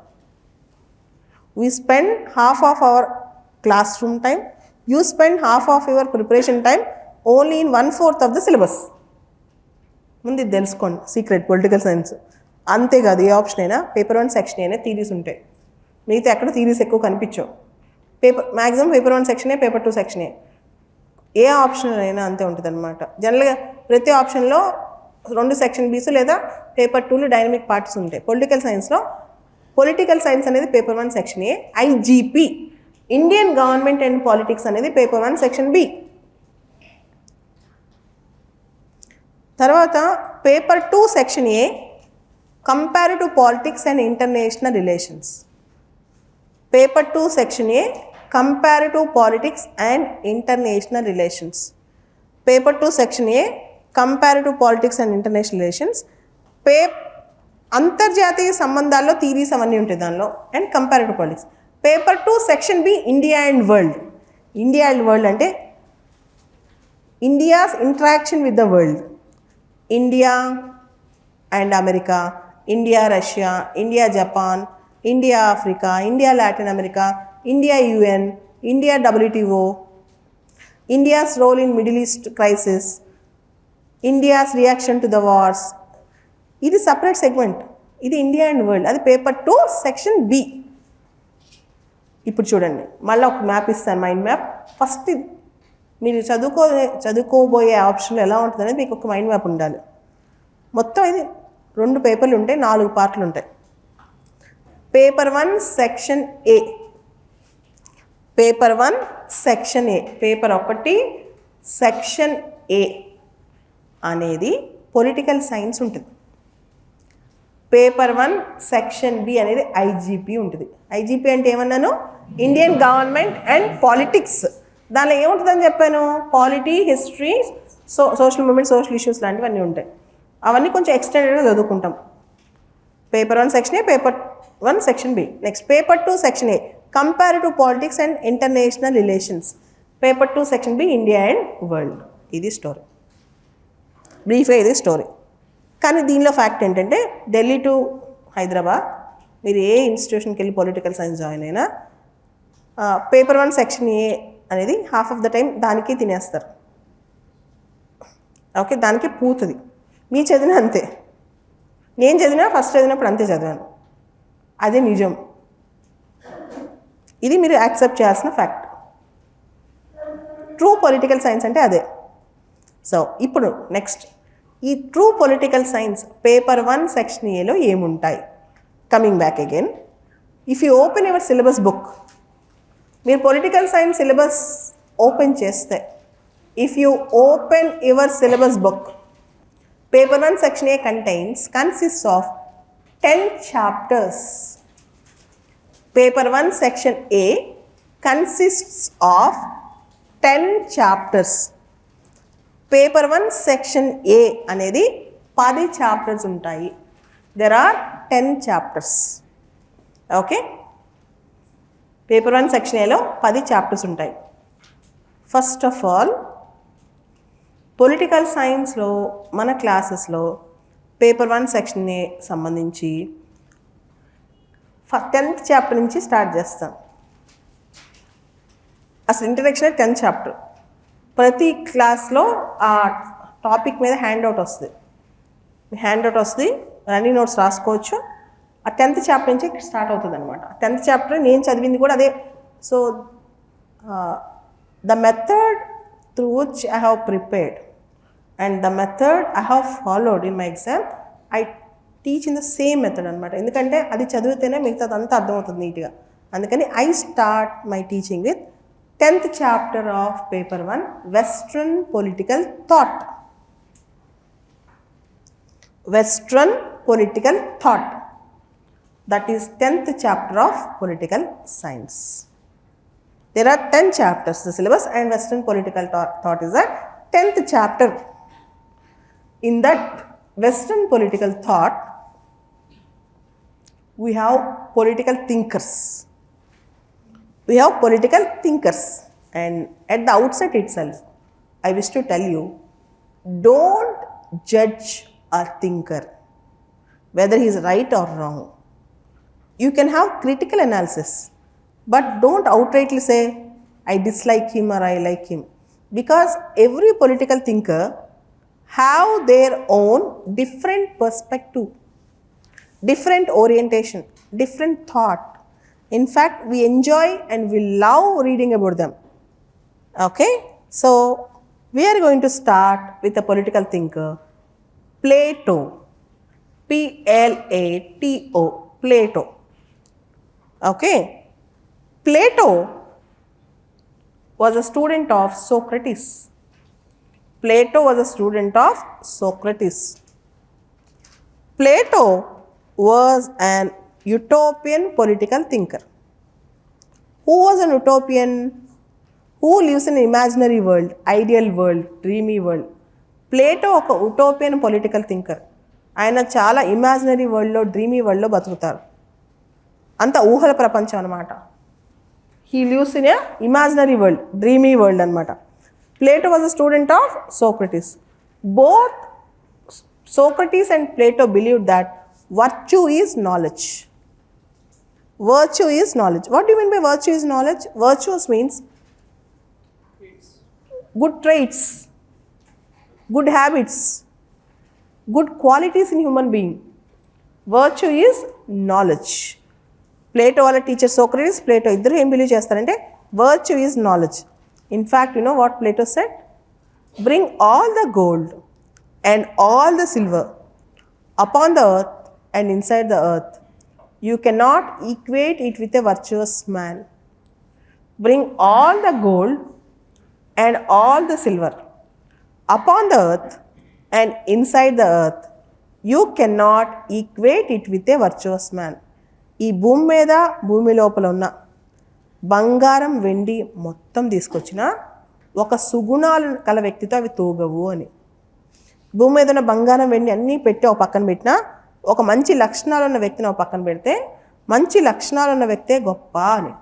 Speaker 1: We spend half of our classroom time, you spend half of your preparation time only in 1/4 of the syllabus. ముందు ఇది తెలుసుకోండి, సీక్రెట్ పొలిటికల్ సైన్స్. అంతేకాదు ఏ ఆప్షన్ అయినా పేపర్ 1 సెక్షన్ అయినా థీరీస్ ఉంటాయి, మిగతా ఎక్కడ థీరీస్ ఎక్కువ కనిపించవు. మ్యాక్సిమం పేపర్ 1 సెక్షనే, పేపర్ 2 సెక్షనే, ఏ ఆప్షన్ అయినా అంతే ఉంటుంది అనమాట. జనరల్గా ప్రతి ఆప్షన్లో 2 సెక్షన్ బీస్ లేదా పేపర్ 2లో డైనమిక్ పార్ట్స్ ఉంటాయి. పొలిటికల్ సైన్స్లో పొలిటికల్ సైన్స్ అనేది paper 1 section A, IGP Indian government and politics అనేది పేపర్ 1 సెక్షన్ బి. తర్వాత paper 2 section A comparative politics and international relations. Paper 2 section A comparative politics and international relations. Paper 2 section A comparative politics and international relations. అంతర్జాతీయ సంబంధాల్లో థీరీస్ అవన్నీ ఉంటాయి దానిలో, and comparative politics. Paper 2 section B India and world. India and world అంటే India's interaction with the world. India and America, India Russia, India Japan, India Africa, India Latin America, India UN, India WTO, India's role in middle east crisis, India's reaction to the wars. ఇది సపరేట్ సెగ్మెంట్. ఇది ఇండియా అండ్ వరల్డ్, అది పేపర్ 2 సెక్షన్ బి. ఇప్పుడు చూడండి, మళ్ళీ ఒక మ్యాప్ ఇస్తాను, మైండ్ మ్యాప్. ఫస్ట్ మీరు చదువుకోబోయే ఆప్షన్లో ఎలా ఉంటుంది అనేది మీకు ఒక మైండ్ మ్యాప్ ఉండాలి. మొత్తం ఇది 2 పేపర్లు ఉంటాయి, 4 పార్ట్లు ఉంటాయి. Paper 1 section A, paper 1 section A, paper 1 section A అనేది పొలిటికల్ సైన్స్ ఉంటుంది. పేపర్ 1 సెక్షన్ బి అనేది ఐజీపీ ఉంటుంది. ఐజీపీ అంటే ఏమన్నాను? Indian government and politics. దానిలో ఏముంటుందని చెప్పాను? Polity, history, social movement, social issues లాంటివన్నీ ఉంటాయి. అవన్నీ కొంచెం ఎక్స్టెండెడ్గా చదువుకుంటాం. Paper 1 section A, paper 1 section B. Next paper 2 section A comparative politics and international relations. Paper 2 section B India and world. ఇది స్టోరీ, బ్రీఫ్గా ఇది స్టోరీ. కానీ దీనిలో ఫ్యాక్ట్ ఏంటంటే ఢిల్లీ టు హైదరాబాద్ మీరు ఏ ఇన్స్టిట్యూషన్కి వెళ్ళి పొలిటికల్ సైన్స్ జాయిన్ అయినా పేపర్ 1 సెక్షన్ ఏ అనేది హాఫ్ ఆఫ్ ద టైం దానికి తినేస్తారు. ఓకే, దానికి పూతుంది. మీ చదివిన అంతే, నేను చదివినా ఫస్ట్ చదివినప్పుడు అంతే చదివాను. అదే నిజం. ఇది మీరు యాక్సెప్ట్ చేయాల్సిన ఫ్యాక్ట్. ట్రూ పొలిటికల్ సైన్స్ అంటే అదే. సో ఇప్పుడు నెక్స్ట్ ఈ true political science paper 1 section ఏలో ఏముంటాయి? Coming back again, if you open your syllabus book, మీరు పొలిటికల్ సైన్స్ సిలబస్ ఓపెన్ చేస్తే, if you open your syllabus book, paper 1 section A consists of 10 chapters. Paper 1 section A consists of 10 chapters. Paper 1 section A అనేది 10 చాప్టర్స్ ఉంటాయి. There are 10 chapters. Okay, paper 1 section ఏలో 10 చాప్టర్స్ ఉంటాయి. ఫస్ట్ ఆఫ్ ఆల్ పొలిటికల్ సైన్స్లో మన క్లాసెస్లో పేపర్ 1 సెక్షన్ ఏ సంబంధించి 10th చాప్టర్ నుంచి స్టార్ట్ చేస్తాం. అసలు ఇంట్రడక్షన్ 10th చాప్టర్. ప్రతి క్లాస్లో ఆ టాపిక్ మీద హ్యాండ్అవుట్ వస్తుంది. హ్యాండ్అవుట్ వస్తుంది, రన్నింగ్ నోట్స్ రాసుకోవచ్చు. ఆ 10th చాప్టర్ నుంచి స్టార్ట్ అవుతుంది అనమాట. 10th చాప్టర్ నేను చదివింది కూడా అదే. So the method through which I have prepared and the method I have followed in my exam, I teach in the same method అనమాట. ఎందుకంటే అది చదివితేనే మిగతాదంతా అర్థమవుతుంది నీట్గా. అందుకని I start my teaching with 10th chapter of paper 1 Western Political Thought. Western Political Thought, that is 10th chapter of political science. There are 10 chapters the syllabus, and Western Political Thought is the 10th chapter. In that Western Political Thought we have political thinkers. We have political thinkers, and at the outset itself I wish to tell you, don't judge a thinker whether he is right or wrong. You can have critical analysis, but don't outrightly say I dislike him or I like him, because every political thinker have their own different perspective, different orientation, different thought. In fact, we enjoy and we love reading about them. Okay, so we are going to start with a political thinker, Plato. Plato, Plato. Okay, Plato was a student of Socrates. Plato was a student of Socrates. Plato was an utopian political thinker. Who was an utopian? Who lives in an imaginary world, ideal world, dreamy world? Plato ఒక utopian political thinker. ఆయన చాలా ఇమాజినరీ వరల్డ్లో, డ్రీమీ వరల్డ్లో బతుకుతారు. అంత ఊహల ప్రపంచం అనమాట. He lives in a imaginary world, dreamy world అనమాట. Plato was a student of Socrates. Both Socrates and Plato believed that virtue is knowledge. Virtue is knowledge. What do you mean by virtue is knowledge? Virtues means good traits, good habits, good qualities in human being. Virtue is knowledge. Plato వాళ్ళ టీచర్ సోక్రటీస్, ప్లేటో ఇద్దరు ఏం బిలీవ్ చేస్తారంటే virtue is knowledge. In fact, you know what Plato said? Bring all the gold and all the silver upon the earth and inside the earth. You cannot equate it with a virtuous man. Bring all the gold and all the silver upon the earth and inside the earth. You cannot equate it with a virtuous man. ఈ భూమి మీద భూమి లోపల ఉన్న బంగారం వెండి మొత్తం తీసుకొచ్చిన ఒక సుగుణాలు కల వ్యక్తితో అవి తూగవు అని. భూమి మీద ఉన్న బంగారం వెండి అన్నీ పెట్టి ఒక పక్కన పెట్టినా ఒక మంచి లక్షణాలు ఉన్న వ్యక్తిని ఒక పక్కన పెడితే మంచి లక్షణాలు ఉన్న వ్యక్తే గొప్ప అని.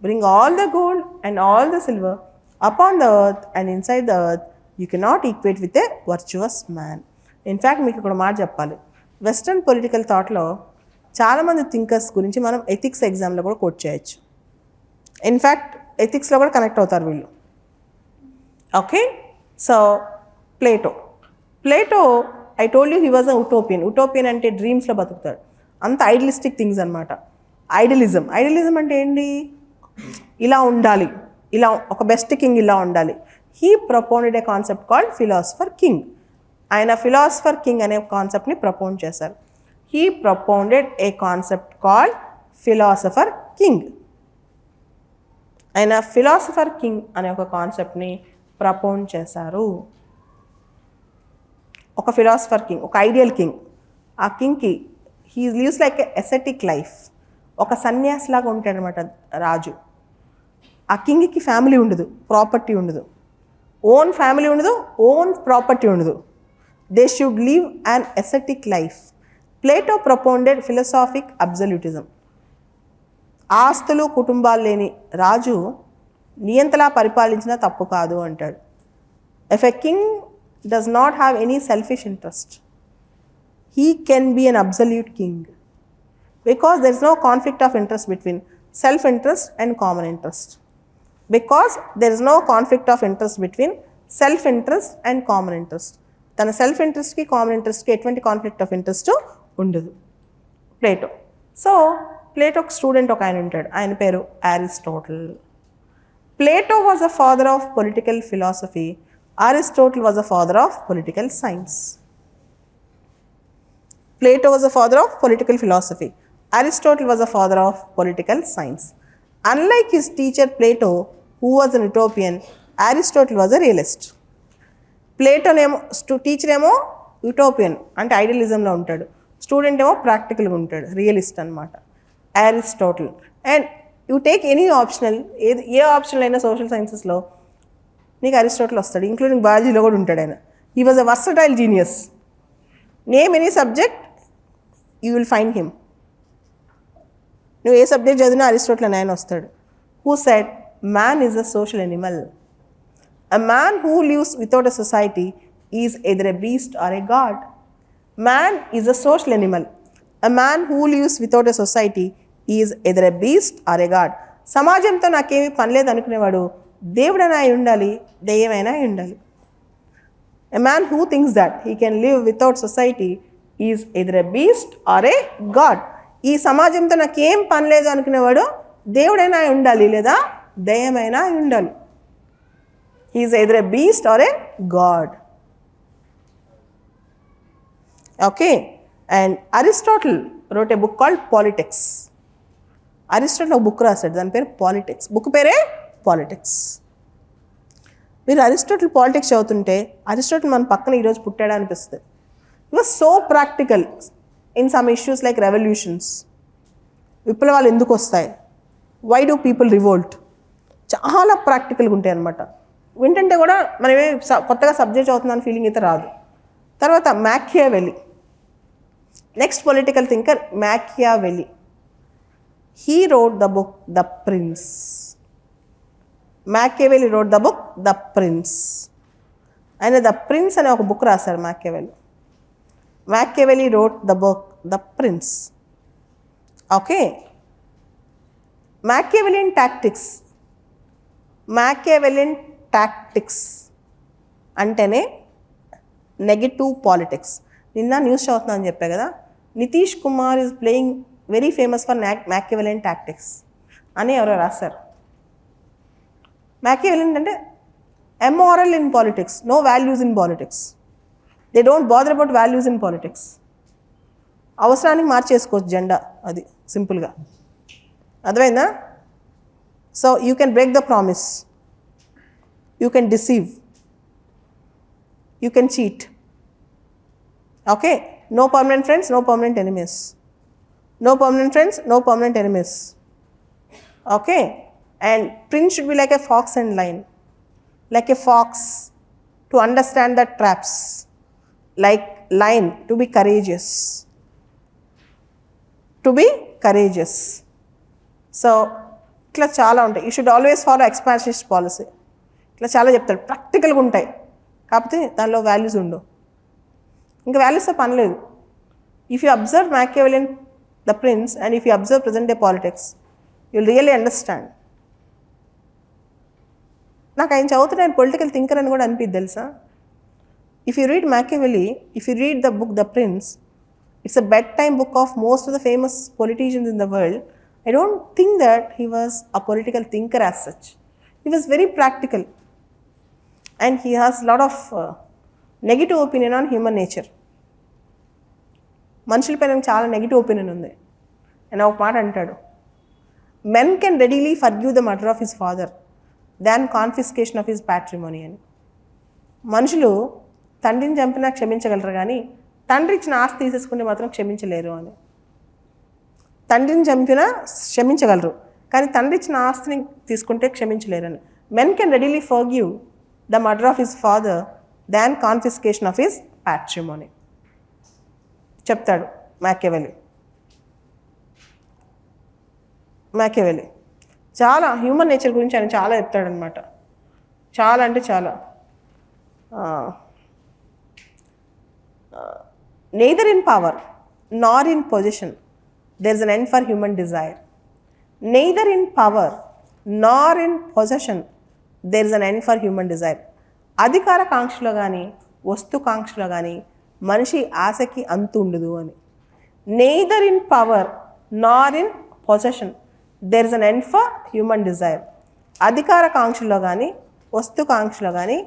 Speaker 1: Bring all the gold and all the silver upon the earth and inside the earth you cannot equate with a virtuous man. In fact మీకు ఇక్కడ మాట చెప్పాలి, వెస్ట్రన్ పొలిటికల్ థాట్లో చాలామంది థింకర్స్ గురించి మనం ఎథిక్స్ ఎగ్జామ్లో కూడా కోట్ చేయొచ్చు. ఇన్ఫ్యాక్ట్ ఎథిక్స్లో కూడా కనెక్ట్ అవుతారు వీళ్ళు. Okay, so Plato I told you he was a utopian అంటే డ్రీమ్స్లో బతుకుతాడు. అంత ఐడియలిస్టిక్ థింగ్స్ అనమాట. ఐడియలిజం అంటే ఏంటి, ఇలా ఉండాలి, ఇలా ఒక బెస్ట్ కింగ్ ఇలా ఉండాలి. He proponed a concept called philosopher king. ఆయన ఫిలాసఫర్ కింగ్ అనే కాన్సెప్ట్ని ప్రపోన్ చేశారు. He proponed a concept called philosopher king. ఆయన ఫిలాసఫర్ కింగ్ అనే ఒక కాన్సెప్ట్ని ప్రపోన్ చేశారు. ఒక ఫిలాసఫర్ కింగ్, ఒక ఐడియల్ కింగ్. ఆ కింగ్కి he lives like a ascetic life. ఒక సన్యాసిలాగా ఉంటాడనమాట రాజు. ఆ కింగ్కి ఫ్యామిలీ ఉండదు, ప్రాపర్టీ ఉండదు, ఓన్ ఫ్యామిలీ ఉండదు, ఓన్ ప్రాపర్టీ ఉండదు. They should live an ascetic life. Plato ప్రపోండెడ్ philosophic అబ్సల్యూటిజం. ఆస్తులు కుటుంబాలు లేని రాజు నియంతలా పరిపాలించినా తప్పు కాదు అంటాడు. If a king does not have any selfish interest, he can be an absolute king because there is no conflict of interest between self-interest and common interest. Because there is no conflict of interest between self-interest and common interest. తన సెల్ఫ్ ఇంట్రెస్ట్కి కామన్ ఇంట్రెస్ట్కి ఎటువంటి కాన్ఫ్లిక్ట్ ఆఫ్ ఇంట్రెస్ట్ ఉండదు. ప్లేటో ఒక స్టూడెంట్ ఒక ఆయన ఉంటాడు, ఆయన పేరు Aristotle. Plato was a father of political philosophy. Aristotle was a father of political science. Plato was a father of political philosophy. Aristotle was a father of political science. Unlike his teacher Plato, who was an utopian, Aristotle was a realist. Plato teacher ఏమో యుటోపియన్ అంటే ఐడియలిజంలో ఉంటాడు, స్టూడెంట్ ఏమో ప్రాక్టికల్గా ఉంటాడు, రియలిస్ట్ అనమాట Aristotle. And you take any optional, A optional అయినా సోషల్ సైన్సెస్లో నీకు అరిస్టాటిల్ వస్తాడు, ఇంక్లూడింగ్ బయాలజీలో కూడా ఉంటాడు ఆయన. He was a versatile genius. Name any subject, you will find him. నువ్వు ఏ సబ్జెక్ట్ చదివినా అరిస్టాటిల్ అని ఆయన వస్తాడు. Who said man is a social animal. A man who lives without a society is either a beast or a god. Man is a social animal. A man who lives without a society is either a beast or a god. సమాజంతో నాకేమీ పని లేదు అనుకునేవాడు దేవుడైనా అయి ఉండాలి, దెయ్యమైనా అయి ఉండాలి. A man who thinks that he can live without society is either a beast or a god. ఈ సమాజంతో నాకేం పని లేదు అనుకునేవాడు దేవుడైనా అయి ఉండాలి లేదా దయ్యమైనా అయి ఉండాలి. He is either a beast or a god. Okay, and Aristotle wrote a book called Politics. Aristotle ఒక బుక్ రాశాడు, దాని పేరు పాలిటిక్స్. బుక్ పేరే పాలిటిక్స్. మీరు అరిస్టాటిల్ పాలిటిక్స్ చదువుతుంటే అరిస్టాటిల్ మన పక్కన ఈరోజు పుట్టాడా అనిపిస్తుంది. It was so practical in some issues like revolutions. విప్లవాలు ఎందుకు వస్తాయి, వై డూ పీపుల్ రివోల్ట్, చాలా ప్రాక్టికల్గా ఉంటాయి అన్నమాట. వింటుంటే కూడా మనమే కొత్తగా సబ్జెక్ట్ చదువుతుందని ఫీలింగ్ అయితే రాదు. తర్వాత Machiavelli, next political thinker Machiavelli. He wrote the book the Prince. Machiavelli wrote the book the Prince. ఆయన ద ప్రిన్స్ అనే ఒక బుక్ రాశారు Machiavelli. Machiavelli wrote the book the Prince. Okay, Machiavellian tactics. Machiavellian tactics అంటేనే నెగటివ్ పాలిటిక్స్. నిన్న న్యూస్ చదువుతున్నా అని చెప్పా కదా, Nitish Kumar is playing very famous for Machiavellian tactics అని ఎవరో రాశారు. మ్యాకియావెలియన్ అంటే amoral in politics, no values in politics. They don't bother about values in politics. అవసరానికి మార్చేసుకోవచ్చు జెండా, అది సింపుల్గా. అర్థమైందా? So you can break the promise, you can deceive, you can cheat, Okay, no permanent friends, no permanent enemies. No permanent friends, no permanent enemies. Okay, and prince should be like a fox and lion. Like a fox to understand the traps, like lion to be courageous. To be courageous. So ఇట్లా చాలా ఉంటాయి. You should always follow expansionist policy. ఇట్లా చాలా చెప్తాడు, ప్రాక్టికల్గా ఉంటాయి, కాకపోతే దానిలో వాల్యూస్ ఉండవు. ఇంకా వాల్యూస్తో పని లేదు. If you observe Machiavellian the Prince and if you observe present day politics, you'll really understand. నాకు ఆయన చదువుతున్న ఆయన పొలిటికల్ థింకర్ అని కూడా అనిపిద్ది తెలుసా. If you read Machiavelli, if you read the book the Prince, it's a bedtime book of most of the famous politicians in the world. I don't think that he was a political thinker as such. He was very practical. And he has a lot of negative opinion on human nature. మనుషులపైన చాలా నెగిటివ్ ఒపీనియన్ ఉంది. ఆయన ఒక మాట అంటాడు, men can readily forgive the murder of his father than confiscation of his patrimony అని. మనుషులు తండ్రిని చంపినా క్షమించగలరు, కానీ తండ్రి ఇచ్చిన ఆస్తి తీసేసుకుంటే మాత్రం క్షమించలేరు అని. తండ్రిని చంపినా క్షమించగలరు, కానీ తండ్రి ఇచ్చిన ఆస్తిని తీసుకుంటే క్షమించలేరు అని. Men can readily forgive the murder of his father than confiscation of his patrimony చెప్తాడు మ్యాకియావెలి. మ్యాకియావెలి చాలా హ్యూమన్ నేచర్ గురించి ఆయన చాలా చెప్తాడనమాట. చాలా అంటే చాలా. Neither in power nor in position there is an end for human desire. Neither in power nor in possession there is an end for human desire. అధికార కాంక్షలో కానీ వస్తు కాంక్షలో కానీ మనిషి ఆశకి అంతు ఉండదు అని. Neither in power nor in possession there is an end for human desire. అధికార కాంక్షలో కానీ వస్తు కాంక్షలో కానీ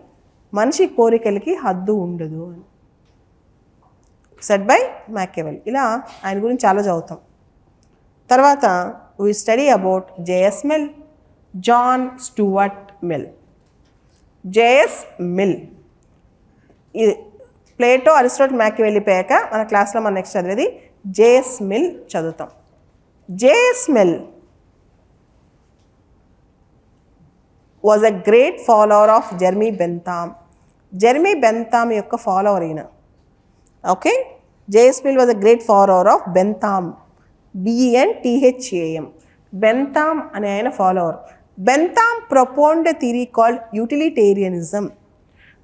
Speaker 1: మనిషి కోరికలకి హద్దు ఉండదు అని సెడ్ బై మ్యాకియావెలి. ఇలా ఆయన గురించి చాలా చదువుతాం. తర్వాత we study about JS Mill, John Stuart Mill. JS Mill ఇది ప్లేటో, అరిస్టాటిల్, మ్యాకియావెలి పోయాక మన క్లాస్లో మనం నెక్స్ట్ చదివేది జేఎస్ మిల్ చదువుతాం. JS Mill was a great follower of Jeremy Bentham. Jeremy Bentham యొక్క ఫాలోవర్ ఈయన. Okay, J.S. Mill was a great follower of Bentham, B-E-N-T-H-A-M. Bentham అనే ఆయన follower. Bentham propounded a theory called utilitarianism.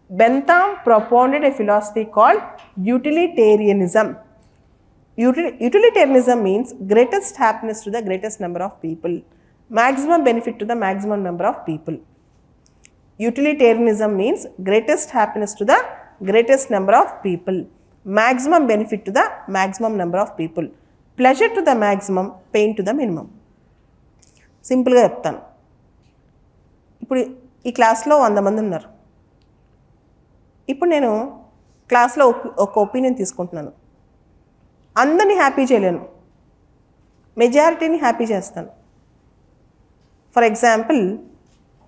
Speaker 1: Bentham propounded a philosophy called utilitarianism. Utilitarianism means greatest happiness to the greatest number of people, maximum benefit to the maximum number of people. Utilitarianism means greatest happiness to the greatest number of people, maximum benefit to the maximum number of people, pleasure to the maximum, pain to the minimum. సింపుల్గా చెప్తాను. ఇప్పుడు ఈ క్లాస్లో 100 మంది ఉన్నారు. ఇప్పుడు నేను క్లాస్లో ఒక ఒపీనియన్ తీసుకుంటున్నాను. అందరినీ హ్యాపీ చేయలేను, మెజారిటీని హ్యాపీ చేస్తాను. ఫర్ ఎగ్జాంపుల్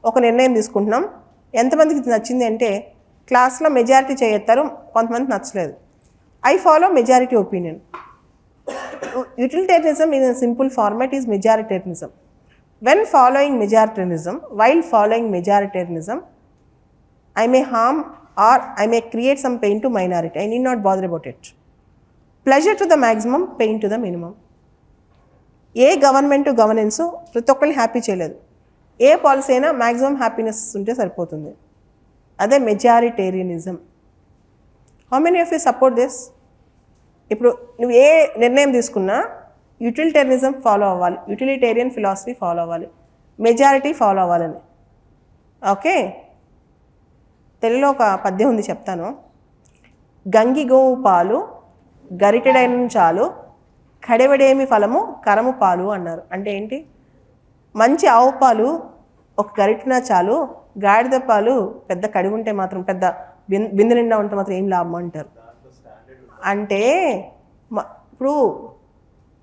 Speaker 1: ఒక నిర్ణయం తీసుకుంటున్నాం, ఎంతమందికి నచ్చింది అంటే క్లాస్లో మెజారిటీ చేయెత్తారు, కొంతమందికి నచ్చలేదు. I follow majority opinion. Utilitarianism in a simple format is majoritarianism. While following majoritarianism, I may harm or I may create some pain to minority. I need not bother about it. Pleasure to the maximum, pain to the minimum. ఏ గవర్నమెంట్ గవర్నెన్స్ ప్రతి ఒక్కరిని హ్యాపీ చేయలేదు. ఏ పాలసీ అయినా మ్యాక్సిమం హ్యాపీనెస్ ఉంటే సరిపోతుంది. అదే majoritarianism. How many of you support this? ఇప్పుడు నువ్వు ఏ నిర్ణయం తీసుకున్నా యూటిలిటేరియనిజం ఫాలో అవ్వాలి, యూటిలిటేరియన్ ఫిలాసఫీ ఫాలో అవ్వాలి, మెజారిటీ ఫాలో అవ్వాలని. ఓకే, తెలుగులో ఒక పద్యం ఉంది, చెప్తాను. గంగి గోవు పాలు గరిటెడైన చాలు, కడెవడేమి ఫలము కరము పాలు అన్నారు. అంటే ఏంటి? మంచి ఆవు పాలు ఒక గరిటెనా చాలు, గాడిద పాలు పెద్ద కడిగి ఉంటే మాత్రం, పెద్ద బిందె నిండా ఉంటే మాత్రం ఏం లాభం అంటారు. అంటే ఇప్పుడు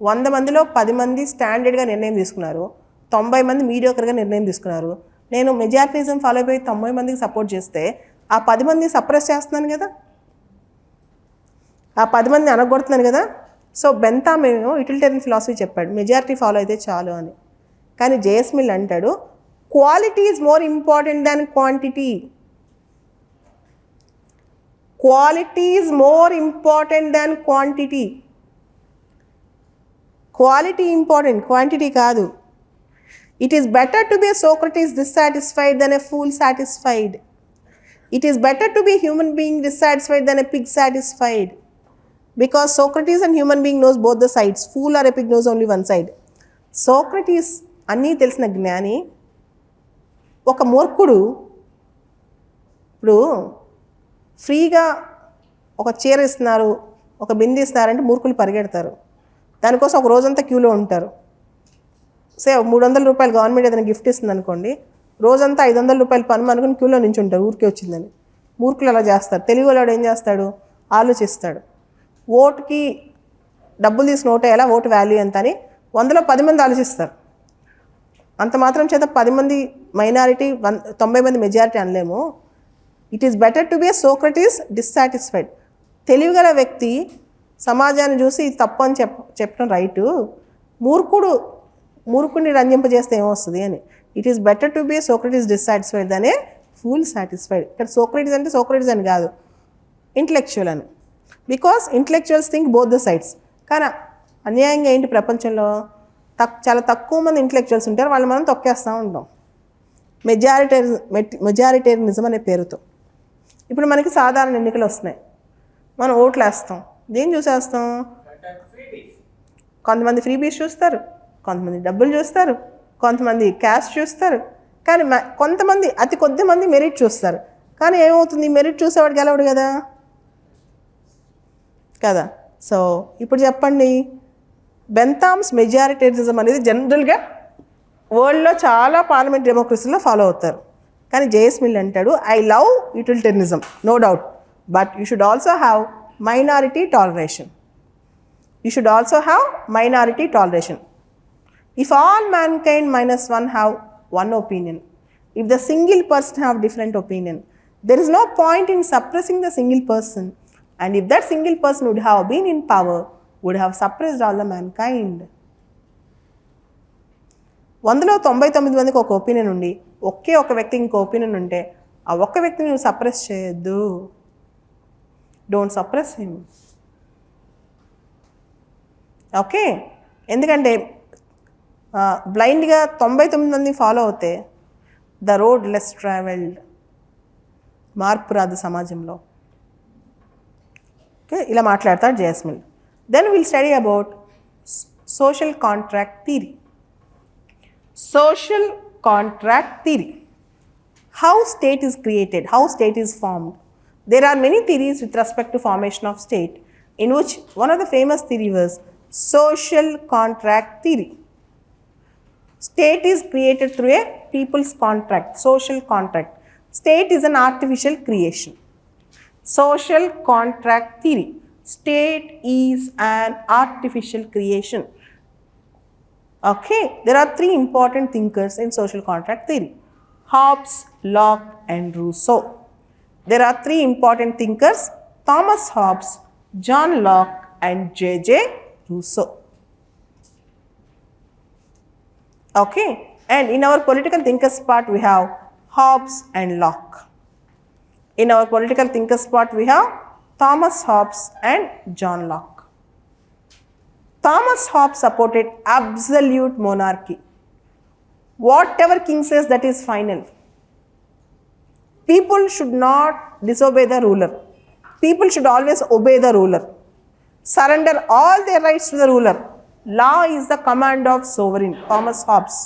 Speaker 1: 100 మందిలో 10 మంది స్టాండర్డ్గా నిర్ణయం తీసుకున్నారు, 90 మంది మీడియోకర్గా నిర్ణయం తీసుకున్నారు. నేను మెజారిటిజం ఫాలో అయిపోయి 90 మందికి సపోర్ట్ చేస్తే ఆ 10 మంది సప్రెస్ చేస్తున్నాను కదా. ఆ 10 మంది అనగొడుతున్నాను కదా. సో బెంతామ్ ఏమో యుటిలిటేరియన్ ఫిలాసఫీ చెప్పాడు, మెజారిటీ ఫాలో అయితే చాలు అని. కానీ జేఎస్ మిల్ అంటాడు quality is more important than quantity. Quality is more important than quantity. Quality important, quantity కాదు. It is better to be Socrates dissatisfied than a fool satisfied. It is better to be a human being dissatisfied than a pig satisfied. Because Socrates and human being knows both the sides. Fool or a pig knows only one side. Socrates అన్నీ తెలిసిన జ్ఞాని. ఒక మూర్ఖుడు ఇప్పుడు ఫ్రీగా ఒక చీర ఇస్తున్నారు, ఒక బిందె ఇస్తున్నారంటే మూర్ఖులు పరిగెడతారు. దానికోసం ఒక రోజంతా క్యూలో ఉంటారు. సే 300 రూపాయలు గవర్నమెంట్ ఏదైనా గిఫ్ట్ ఇస్తుంది అనుకోండి, రోజంతా 500 రూపాయలు పన్ను అనుకుని క్యూలో నుంచి ఉంటారు ఊరికే వచ్చిందని. మూర్ఖులు అలా చేస్తారు. తెలుగువాడు ఏం చేస్తాడు, ఆలోచిస్తాడు. ఓటుకి డబ్బులు తీసిన ఓటు ఎలా, ఓటు వాల్యూ ఎంత అని 100లో 10 మంది ఆలోచిస్తారు. అంత మాత్రం చేత 10 మంది మైనారిటీ 90 మంది మెజారిటీ అనలేము. It is better to be a Socrates dissatisfied. తెలివిగల వ్యక్తి సమాజాన్ని చూసి ఇది తప్పు అని చెప్పడం రైటు. మూర్ఖుడిని రంజింపజేస్తే ఏమొస్తుంది అని. It is better to be a Socrates dissatisfied than a fool satisfied. ఇక్కడ సోక్రటీస్ అంటే సోక్రటీస్ అని కాదు, ఇంటలెక్చువల్ అని. Because intellectuals think both the sides. కానీ అన్యాయంగా ఏంటి ప్రపంచంలో చాలా తక్కువ మంది ఇంటలెక్చువల్స్ ఉంటారు, వాళ్ళు మనం తొక్కేస్తూ ఉంటాం మెజారిటేరియనిజం అనే పేరుతో. ఇప్పుడు మనకి సాధారణ ఎన్నికలు వస్తున్నాయి, మనం ఓట్లు వేస్తాం. దేని చూసేస్తాం? కొంతమంది ఫ్రీబీస్ చూస్తారు, కొంతమంది డబ్బులు చూస్తారు, కొంతమంది క్యాష్ చూస్తారు. కానీ కొంతమంది, అతి కొద్ది మంది మెరిట్ చూస్తారు. కానీ ఏమవుతుంది, మెరిట్ చూసేవాడు గెలవడు కదా. సో ఇప్పుడు చెప్పండి, బెంతామ్స్ మెజారిటేరియనిజం అనేది జనరల్గా వరల్డ్లో చాలా పార్లమెంట్ డెమోక్రసీలో ఫాలో అవుతారు. కానీ జేఎస్ మిల్ అంటాడు I love utilitarianism no doubt, but you should also have minority toleration. If all mankind minus one have one opinion, if the single person have different opinion, there is no point in suppressing the single person. And if that single person would have been in power, would have suppressed all the mankind. 100లో 99 మందికి ఒక ఒపీనియన్ ఉండి ఒకే ఒక వ్యక్తికి ఇంకో ఒపీనియన్ ఉంటే ఆ ఒక్క వ్యక్తిని నువ్వు సప్రెస్ చేయొద్దు. Don't suppress him. ఓకే, ఎందుకంటే బ్లైండ్గా 99 మంది ఫాలో అవుతే ద రోడ్ లెస్ ట్రావెల్డ్, మార్పు రాదు సమాజంలో. ఓకే, ఇలా మాట్లాడతాడు JS Mill. Then will study about social contract theory. Social contract theory. How state is created, how state is formed. There are many theories with respect to formation of state, in which one of the famous theory was social contract theory. State is created through a people's contract, social contract. State is an artificial creation. Social contract theory. State is an artificial creation. Okay, there are 3 important thinkers in social contract theory: Hobbes, Locke and Rousseau. There are 3 important thinkers: Thomas Hobbes, John Locke and J.J. Rousseau. Okay, and in our political thinkers part we have Hobbes and Locke. In our political thinkers part we have Thomas Hobbes and John Locke. Thomas Hobbes supported absolute monarchy. Whatever king says, that is final. People should not disobey the ruler. People should always obey the ruler. Surrender all their rights to the ruler. Law is the command of sovereign. Thomas Hobbes.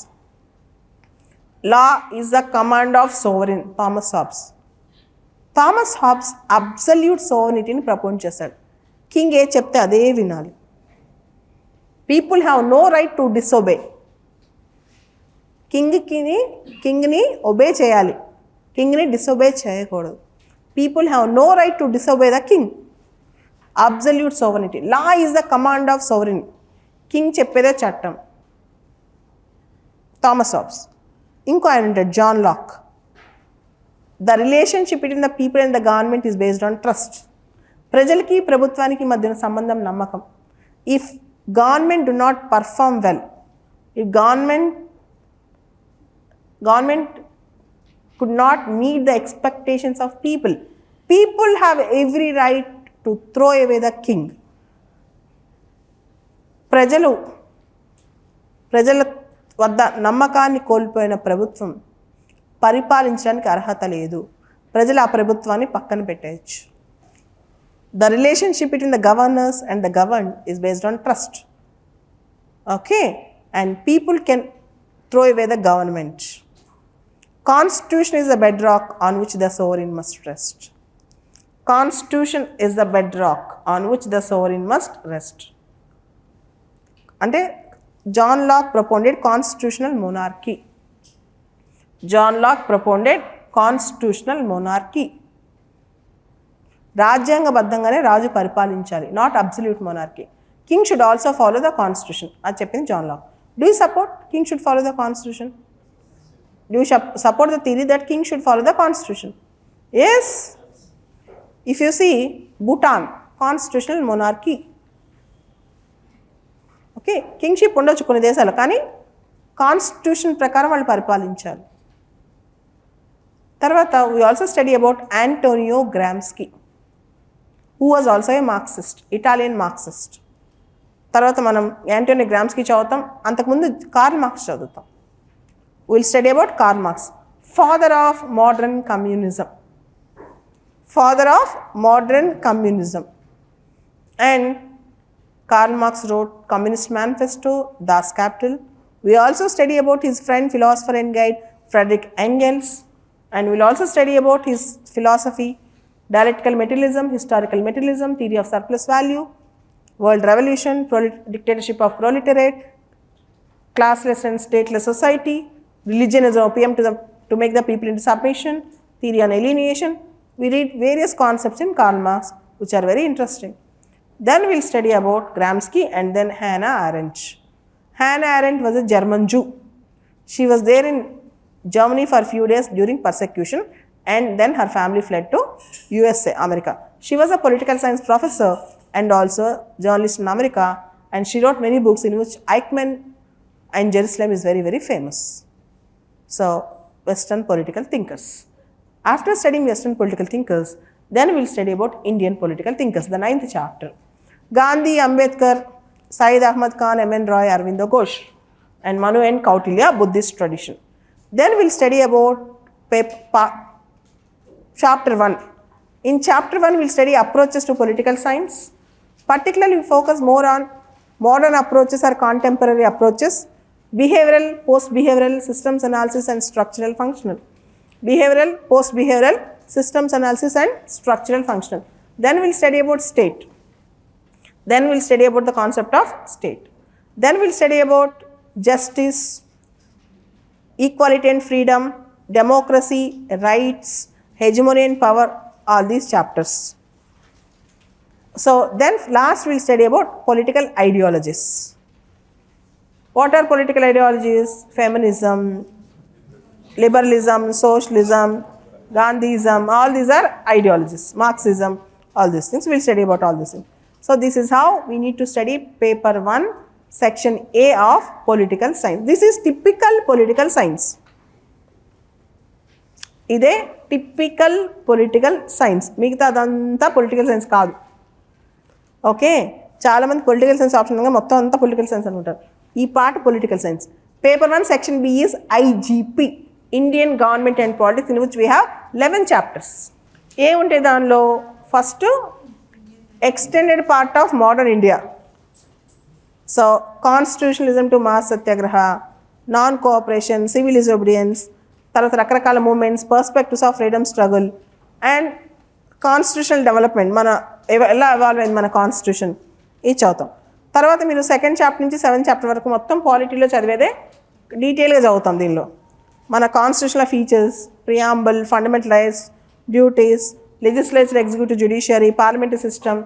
Speaker 1: Law is the command of sovereign. Thomas Hobbes. Thomas Hobbes absolute sovereignty ni propose చేశాడు. కింగ్ ఏ చెప్తే అదే వినాలి. People have no right to disobey. కింగ్ని ఒబే చేయాలి, కింగ్ని డిసొబే చేయకూడదు. People have no right to disobey the king. Absolute sovereignty. Law is the command of sovereign. King చెప్పేదే చట్టం. Thomas Hobbes. ఇంకో ఆయన ఉంటాడు John Locke. The relationship between the people and the government is based on trust. ప్రజలకి ప్రభుత్వానికి మధ్యన సంబంధం నమ్మకం. If government do not perform well, if government could not meet the expectations of people, people have every right to throw away the king. ప్రజల వద్ద నమ్మకాన్ని కోల్పోయిన ప్రభుత్వం పరిపాలించడానికి అర్హత లేదు. ప్రజలు ఆ ప్రభుత్వాన్ని పక్కన పెట్టేయచ్చు. The relationship between the governors and the governed is based on trust. Okay, and people can throw away the government. Constitution is the bedrock on which the sovereign must rest. Constitution is the bedrock on which the sovereign must rest. అంటే John Locke propounded constitutional monarchy. John Locke propounded constitutional monarchy. రాజ్యాంగబద్ధంగానే రాజు పరిపాలించాలి, not absolute monarchy. King should also follow the constitution అది చెప్పింది John Locke. Do you support king should follow the constitution? Do you support the theory that king should follow the constitution? Yes. If you see Bhutan constitutional monarchy. Okay, kingship ఉండొచ్చు కొన్ని దేశాలు, కానీ కాన్స్టిట్యూషన్ ప్రకారం వాళ్ళు పరిపాలించాలి. తర్వాత we also study about Antonio Gramsci, who was also a Marxist, Italian Marxist. తర్వాత మనం యాంటోనియో గ్రామ్స్కీ చదువుతాం, అంతకుముందు కార్ల్ మార్క్స్ చదువుతాం. Will study about Karl Marx, father of modern communism, father of modern communism. And Karl Marx wrote Communist Manifesto, Das Kapital. We also study about his friend, philosopher and guide Friedrich Engels, and we'll also study about his philosophy, dialectical materialism, historical materialism, theory of surplus value, world revolution, dictatorship of proletariat, classless and stateless society, religion as an opium to make the people into submission, theory on alienation. We read various concepts in Karl Marx which are very interesting. Then we'll study about Gramsci and then Hannah Arendt. Hannah Arendt was a German Jew. She was there in Germany for a few days during persecution, and then her family fled to USA, America. She was a political science professor and also a journalist in America, and she wrote many books in which Eichmann and Jerusalem is very, very famous. So, Western political thinkers. After studying Western political thinkers, then we'll study about Indian political thinkers, the 9th chapter. Gandhi, Ambedkar, Syed Ahmad Khan, M.N. Roy, Arvindo Ghosh, and Manu and Kautilya, Buddhist tradition. Then we'll study about chapter 1. In chapter 1, we'll study approaches to political science. Particularly, we focus more on modern approaches or contemporary approaches, behavioral, post-behavioral, systems analysis and structural functional. Behavioral, post-behavioral, systems analysis and structural functional. Then we'll study about state. Then we'll study about the concept of state. Then we'll study about justice, equality and freedom, democracy, rights, hegemony and power, all these chapters. So then last we'll study about political ideologies. What are political ideologies? Feminism, liberalism, socialism, Gandhism, all these are ideologies. Marxism, all these things. We'll study about all these things. So this is how we need to study paper 1, section A of political science. This is typical political science. ఇదే టిపికల్ పొలిటికల్ సైన్స్, మిగతా అదంతా పొలిటికల్ సైన్స్ కాదు. ఓకే, చాలామంది పొలిటికల్ సైన్స్ ఆప్షన్గా మొత్తం అంతా పొలిటికల్ సైన్స్ అనుకుంటారు. ఈ part political science. Paper 1 section B is IGP, Indian government and politics, in which we have 11 chapters. ఏముంటాయి దానిలో? First extended part of modern India. So, constitutionalism to mass satyagraha, non-cooperation, civil disobedience, తర్వాత రకరకాల movements, perspectives of freedom struggle and constitutional development, మన ఎలా ఎవాల్వ్ అయింది మన కాన్స్టిట్యూషన్, ఇది చదువుతాం. తర్వాత మీరు 2nd చాప్టర్ నుంచి 7th చాప్టర్ వరకు మొత్తం పాలిటీలో చదివేదే డీటెయిల్గా చదువుతాం. దీనిలో మన constitutional features, preamble, fundamental rights, duties, legislature, executive, judiciary, parliamentary system,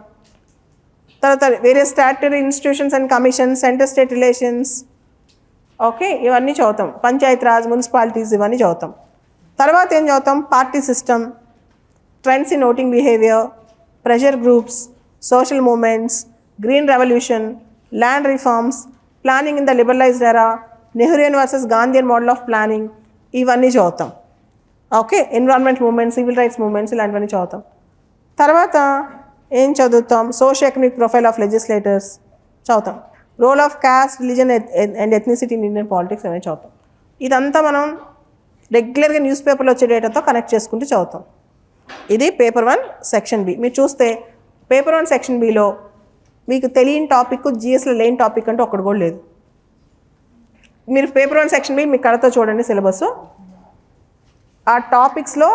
Speaker 1: తర్వాత various statutory institutions and commissions, centre state relations, okay, ఇవన్నీ చదువుతాం. పంచాయత్ రాజ్, మున్సిపాలిటీస్, ఇవన్నీ చదువుతాం. తర్వాత ఏం చదువుతాం? Party system, trends in voting behaviour, pressure groups, social movements, green revolution, land reforms, planning in the liberalized era, Nehruvian versus Gandhian model of planning, ఇవన్నీ చదువుతాం. Okay, environment movements, civil rights movements ఇలాంటివన్నీ చదువుతాం. తర్వాత ఏం చదువుతాం? Socio economic profile of legislators చదువుతాం. Role of caste, religion and ethnicity in Indian politics అనేది చదువుతాం. ఇదంతా మనం రెగ్యులర్గా న్యూస్ పేపర్లో వచ్చే డేటాతో కనెక్ట్ చేసుకుంటూ చదువుతాం. ఇది పేపర్ 1 సెక్షన్ బి. మీరు చూస్తే పేపర్ 1 సెక్షన్ బిలో మీకు తెలియని టాపిక్, జిఎస్లో లేని టాపిక్ అంటూ ఒక్కటి కూడా లేదు. మీరు పేపర్ 1 సెక్షన్ బి మీ కళతో చూడండి సిలబస్. ఆ టాపిక్స్లో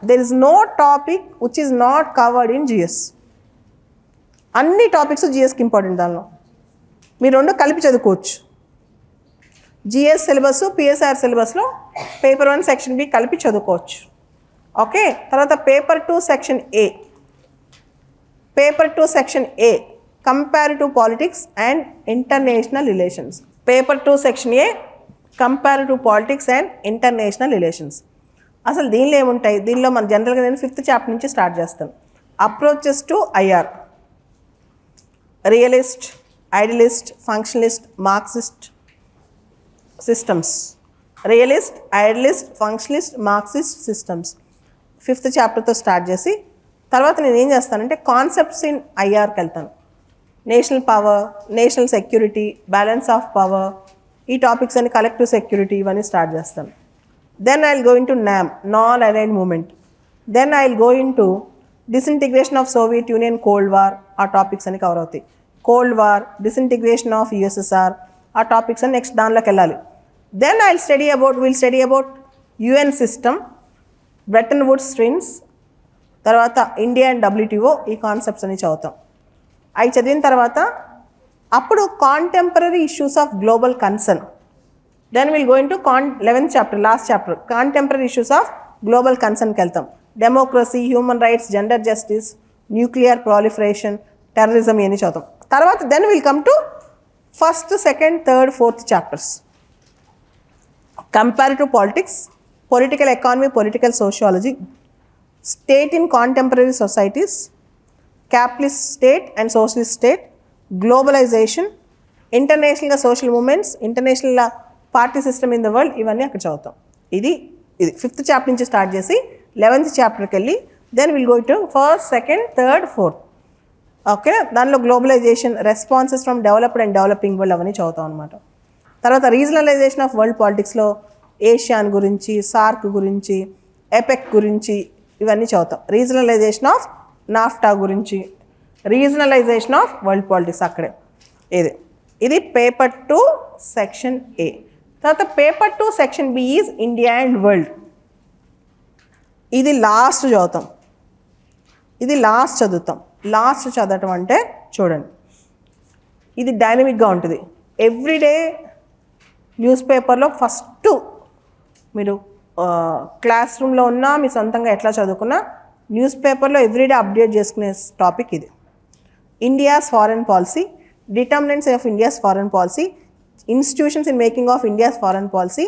Speaker 1: there is no topic which is not covered in GS. అన్ని టాపిక్స్ జిఎస్కి ఇంపార్టెంట్. దానిలో మీరు రెండు కలిపి చదువుకోవచ్చు. జిఎస్ సిలబస్, పిఎస్ఆర్ సిలబస్లో పేపర్ 1 సెక్షన్ బి కలిపి చదువుకోవచ్చు. ఓకే, తర్వాత paper 2 section A. Paper 2 section A comparative politics and international relations. Paper 2 section A comparative politics and international relations. అసలు దీనిలో ఏముంటాయి? దీనిలో మన జనరల్గా నేను 5th చాప్టర్ నుంచి స్టార్ట్ చేస్తాను. Approaches to IR, realist, idealist, functionalist, Marxist systems. Realist, idealist, functionalist, Marxist systems 5th చాప్టర్తో స్టార్ట్ చేసి తర్వాత నేను ఏం చేస్తానంటే కాన్సెప్ట్స్ ఇన్ ఐఆర్కి వెళ్తాను. National power, national security, balance of power, ఈ టాపిక్స్ అని, కలెక్టివ్ సెక్యూరిటీ, ఇవన్నీ స్టార్ట్ చేస్తాను. Then I will go into NAM, non aligned movement. Then I will go into disintegration of Soviet Union, cold war, ఆ టాపిక్స్ అని కవర్ అవుతాయి. Cold war, disintegration of USSR, ఆ టాపిక్స్ అని నెక్స్ట్ దానిలోకి వెళ్ళాలి. Then I will study about UN system, Bretton Woods twins, తర్వాత ఇండియా అండ్ WTO, ఈ కాన్సెప్ట్స్ అని చదువుతాం. అవి చదివిన తర్వాత అప్పుడు contemporary issues of global concern. Then will go into 11th chapter, last chapter, contemporary issues of global కన్సర్న్కి వెళ్తాం. Democracy, human rights, gender justice, nuclear proliferation, terrorism, ఇవన్నీ చదువుతాం. తర్వాత then will come to 1st, 2nd, 3rd, 4th chapters. Comparative politics, political economy, political sociology, state in contemporary societies, capitalist state and socialist state, globalisation, ఇంటర్నేషనల్గా social movements, international party system in the world, ఇవన్నీ అక్కడ చదువుతాం. ఇది 5th చాప్టర్ నుంచి స్టార్ట్ చేసి 11th చాప్టర్కి వెళ్ళి then will go to 1st, 2nd, 3rd, 4th. Okay, దానిలో globalisation, responses from developed and developing world, అవన్నీ చదువుతాం అనమాట. తర్వాత రీజనలైజేషన్ ఆఫ్ వరల్డ్ పాలిటిక్స్లో ఏషియాన్ గురించి, సార్క్ గురించి, ఎపెక్ గురించి, ఇవన్నీ చదువుతాం. రీజనలైజేషన్ ఆఫ్ నాఫ్టా గురించి, రీజనలైజేషన్ ఆఫ్ వరల్డ్ పాలిటిక్స్ అక్కడే. ఇది పేపర్ 2 సెక్షన్ ఏ. తర్వాత paper 2 section B is India and world. ఇది లాస్ట్ చదువుతాం. లాస్ట్ చదవటం అంటే చూడండి, ఇది డైనమిక్గా ఉంటుంది. ఎవ్రీడే న్యూస్ పేపర్లో ఫస్ట్ మీరు క్లాస్ రూమ్లో ఉన్నా, మీ సొంతంగా ఎట్లా చదువుకున్నా, న్యూస్ పేపర్లో ఎవ్రీడే అప్డేట్ చేసుకునే టాపిక్ ఇది. India's foreign policy, determinants of India's foreign policy, institutions in making of India's foreign policy,